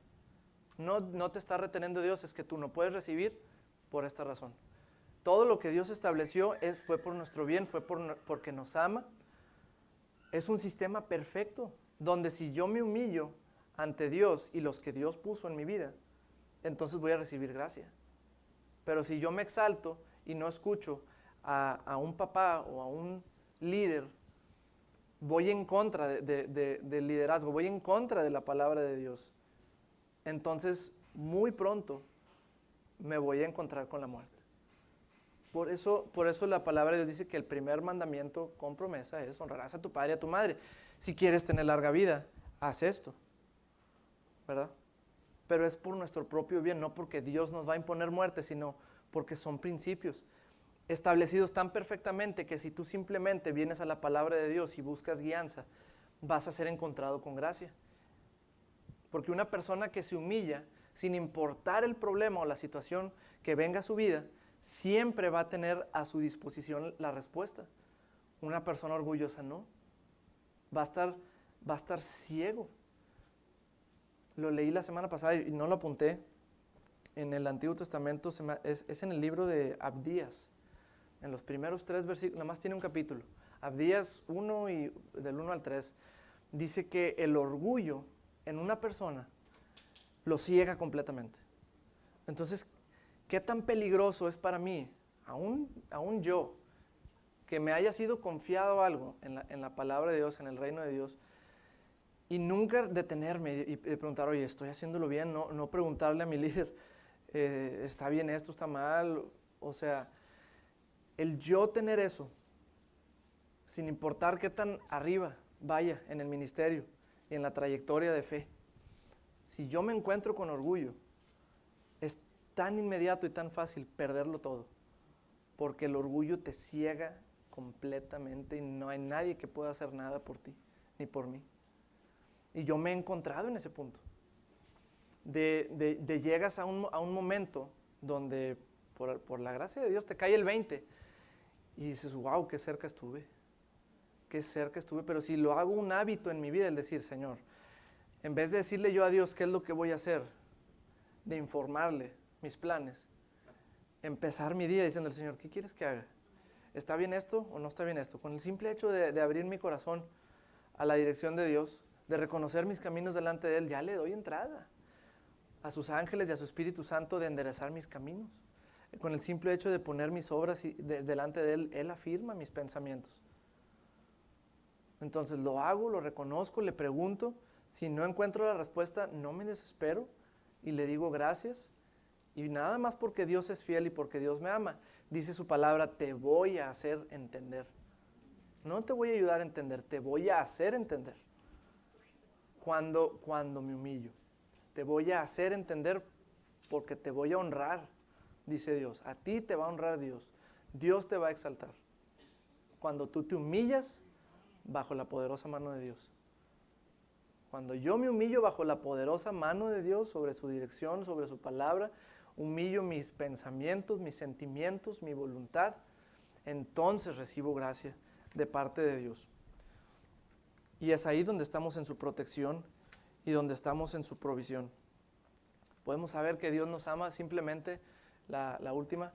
No te está reteniendo Dios, es que tú no puedes recibir por esta razón. Todo lo que Dios estableció fue por nuestro bien, fue porque nos ama. Es un sistema perfecto. donde si yo me humillo ante Dios y los que Dios puso en mi vida, entonces voy a recibir gracia. Pero si yo me exalto y no escucho a un papá o a un líder, voy en contra del liderazgo, voy en contra de la palabra de Dios. Entonces, muy pronto me voy a encontrar con la muerte. Por eso la palabra de Dios dice que el primer mandamiento con promesa es: honrarás a tu padre y a tu madre. Si quieres tener larga vida, haz esto, ¿verdad? Pero es por nuestro propio bien, no porque Dios nos va a imponer muerte, sino porque son principios establecidos tan perfectamente que si tú simplemente vienes a la palabra de Dios y buscas guianza, vas a ser encontrado con gracia. Porque una persona que se humilla, sin importar el problema o la situación que venga a su vida, siempre va a tener a su disposición la respuesta. Una persona orgullosa no. Va a estar ciego. Lo leí la semana pasada y no lo apunté. En el Antiguo Testamento es en el libro de Abdías. En los primeros 3 versículos, nada más tiene un capítulo. Abdías 1 y del 1 al 3. Dice que el orgullo en una persona lo ciega completamente. Entonces, ¿qué tan peligroso es para mí, aún yo, que me haya sido confiado algo en la palabra de Dios, en el reino de Dios, y nunca detenerme y preguntar: oye, ¿estoy haciéndolo bien? No preguntarle a mi líder, ¿está bien esto, está mal? O sea, el yo tener eso, sin importar qué tan arriba vaya en el ministerio y en la trayectoria de fe, si yo me encuentro con orgullo, es tan inmediato y tan fácil perderlo todo, porque el orgullo te ciega completamente y no hay nadie que pueda hacer nada por ti, ni por mí. Y yo me he encontrado en ese punto, de llegas a un momento donde por la gracia de Dios te cae el 20 y dices: wow, qué cerca estuve, pero si lo hago un hábito en mi vida, el decir: Señor, en vez de decirle yo a Dios qué es lo que voy a hacer, de informarle mis planes, empezar mi día diciendo al Señor: ¿qué quieres que haga? ¿Está bien esto o no está bien esto? Con el simple hecho de abrir mi corazón a la dirección de Dios, de reconocer mis caminos delante de Él, ya le doy entrada a sus ángeles y a su Espíritu Santo de enderezar mis caminos. Con el simple hecho de poner mis obras delante de Él, Él afirma mis pensamientos. Entonces lo hago, lo reconozco, le pregunto. Si no encuentro la respuesta, no me desespero y le digo gracias. Y nada más porque Dios es fiel y porque Dios me ama, dice su palabra: te voy a hacer entender. No te voy a ayudar a entender, te voy a hacer entender. Cuando me humillo, te voy a hacer entender porque te voy a honrar, dice Dios. A ti te va a honrar Dios. Dios te va a exaltar. Cuando tú te humillas bajo la poderosa mano de Dios. Cuando yo me humillo bajo la poderosa mano de Dios, sobre su dirección, sobre su palabra, humillo mis pensamientos, mis sentimientos, mi voluntad, entonces recibo gracia de parte de Dios. Y es ahí donde estamos en su protección y donde estamos en su provisión. Podemos saber que Dios nos ama simplemente, la última,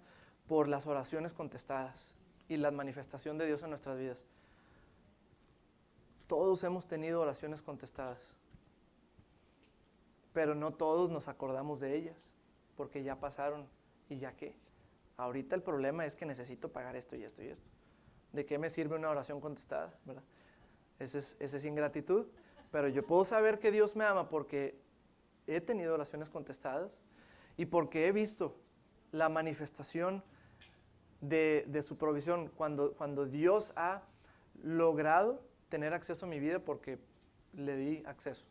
por las oraciones contestadas y la manifestación de Dios en nuestras vidas. Todos hemos tenido oraciones contestadas, pero no todos nos acordamos de ellas, porque ya pasaron y ya qué. Ahorita el problema es que necesito pagar esto y esto y esto. ¿De qué me sirve una oración contestada? ¿Verdad? Esa es ingratitud, pero yo puedo saber que Dios me ama porque he tenido oraciones contestadas y porque he visto la manifestación de su provisión cuando Dios ha logrado tener acceso a mi vida porque le di acceso.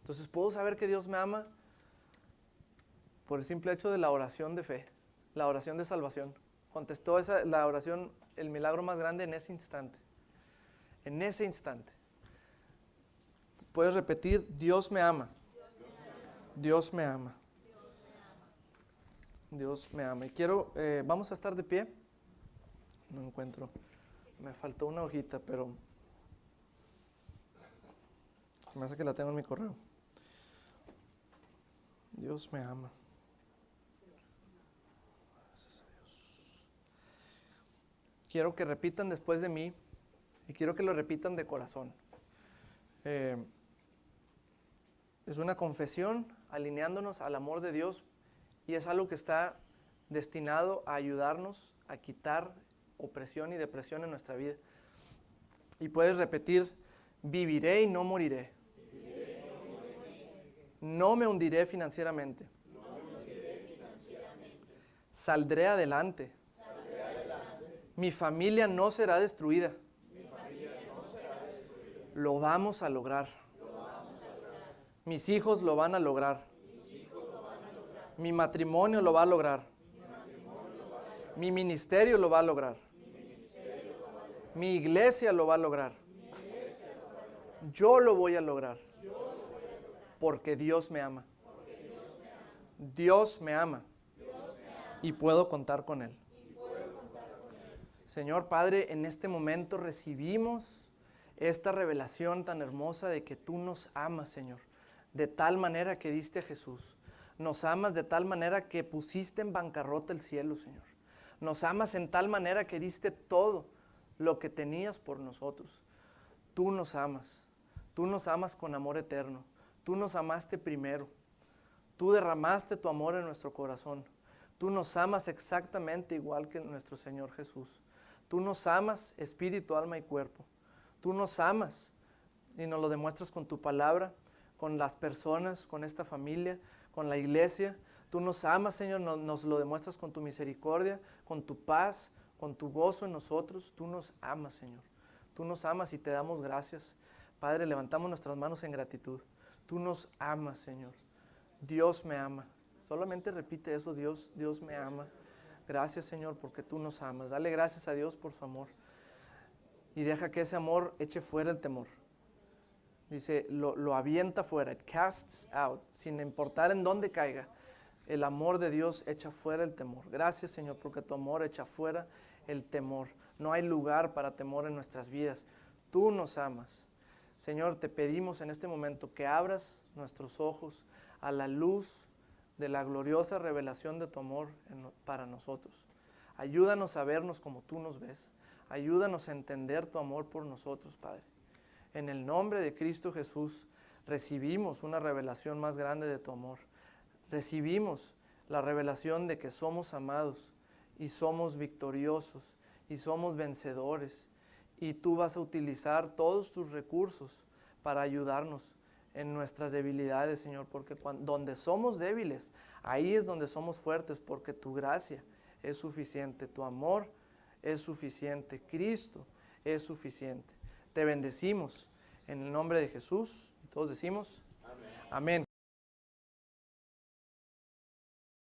Entonces puedo saber que Dios me ama por el simple hecho de la oración de fe, la oración de salvación. Contestó la oración, el milagro más grande en ese instante. En ese instante. Puedes repetir: Dios me ama. Dios me ama. Dios me ama. Y quiero, vamos a estar de pie. No encuentro. Me faltó una hojita, pero me hace que la tengo en mi correo. Dios me ama. Gracias a Dios. Quiero que repitan después de mí y quiero que lo repitan de corazón. Es una confesión alineándonos al amor de Dios y es algo que está destinado a ayudarnos a quitar opresión y depresión en nuestra vida. Y puedes repetir: viviré y no moriré. No me hundiré financieramente. Saldré adelante. Mi familia no será destruida. Lo vamos a lograr. Mis hijos lo van a lograr. Mi matrimonio lo va a lograr. Mi ministerio lo va a lograr. Mi iglesia lo va a lograr. Yo lo voy a lograr. Porque Dios me ama. Dios me ama. Y puedo contar con Él. Señor Padre, en este momento recibimos esta revelación tan hermosa de que tú nos amas, Señor. De tal manera que diste a Jesús. Nos amas de tal manera que pusiste en bancarrota el cielo, Señor. Nos amas en tal manera que diste todo lo que tenías por nosotros. Tú nos amas. Tú nos amas con amor eterno. Tú nos amaste primero. Tú derramaste tu amor en nuestro corazón. Tú nos amas exactamente igual que nuestro Señor Jesús. Tú nos amas espíritu, alma y cuerpo. Tú nos amas y nos lo demuestras con tu palabra, con las personas, con esta familia, con la iglesia. Tú nos amas, Señor, nos lo demuestras con tu misericordia, con tu paz, con tu gozo en nosotros. Tú nos amas, Señor. Tú nos amas y te damos gracias. Padre, levantamos nuestras manos en gratitud. Tú nos amas, Señor. Dios me ama. Solamente repite eso: Dios me ama. Gracias, Señor, porque tú nos amas. Dale gracias a Dios por su amor. Y deja que ese amor eche fuera el temor. Dice, lo avienta fuera. It casts out. Sin importar en dónde caiga, el amor de Dios echa fuera el temor. Gracias, Señor, porque tu amor echa fuera el temor. No hay lugar para temor en nuestras vidas. Tú nos amas. Señor, te pedimos en este momento que abras nuestros ojos a la luz de la gloriosa revelación de tu amor para nosotros. Ayúdanos a vernos como tú nos ves. Ayúdanos a entender tu amor por nosotros, Padre. En el nombre de Cristo Jesús recibimos una revelación más grande de tu amor. Recibimos la revelación de que somos amados y somos victoriosos y somos vencedores. Y tú vas a utilizar todos tus recursos para ayudarnos en nuestras debilidades, Señor, porque donde somos débiles, ahí es donde somos fuertes, porque tu gracia es suficiente, tu amor es suficiente, Cristo es suficiente. Te bendecimos en el nombre de Jesús. Y todos decimos, amén. Amén.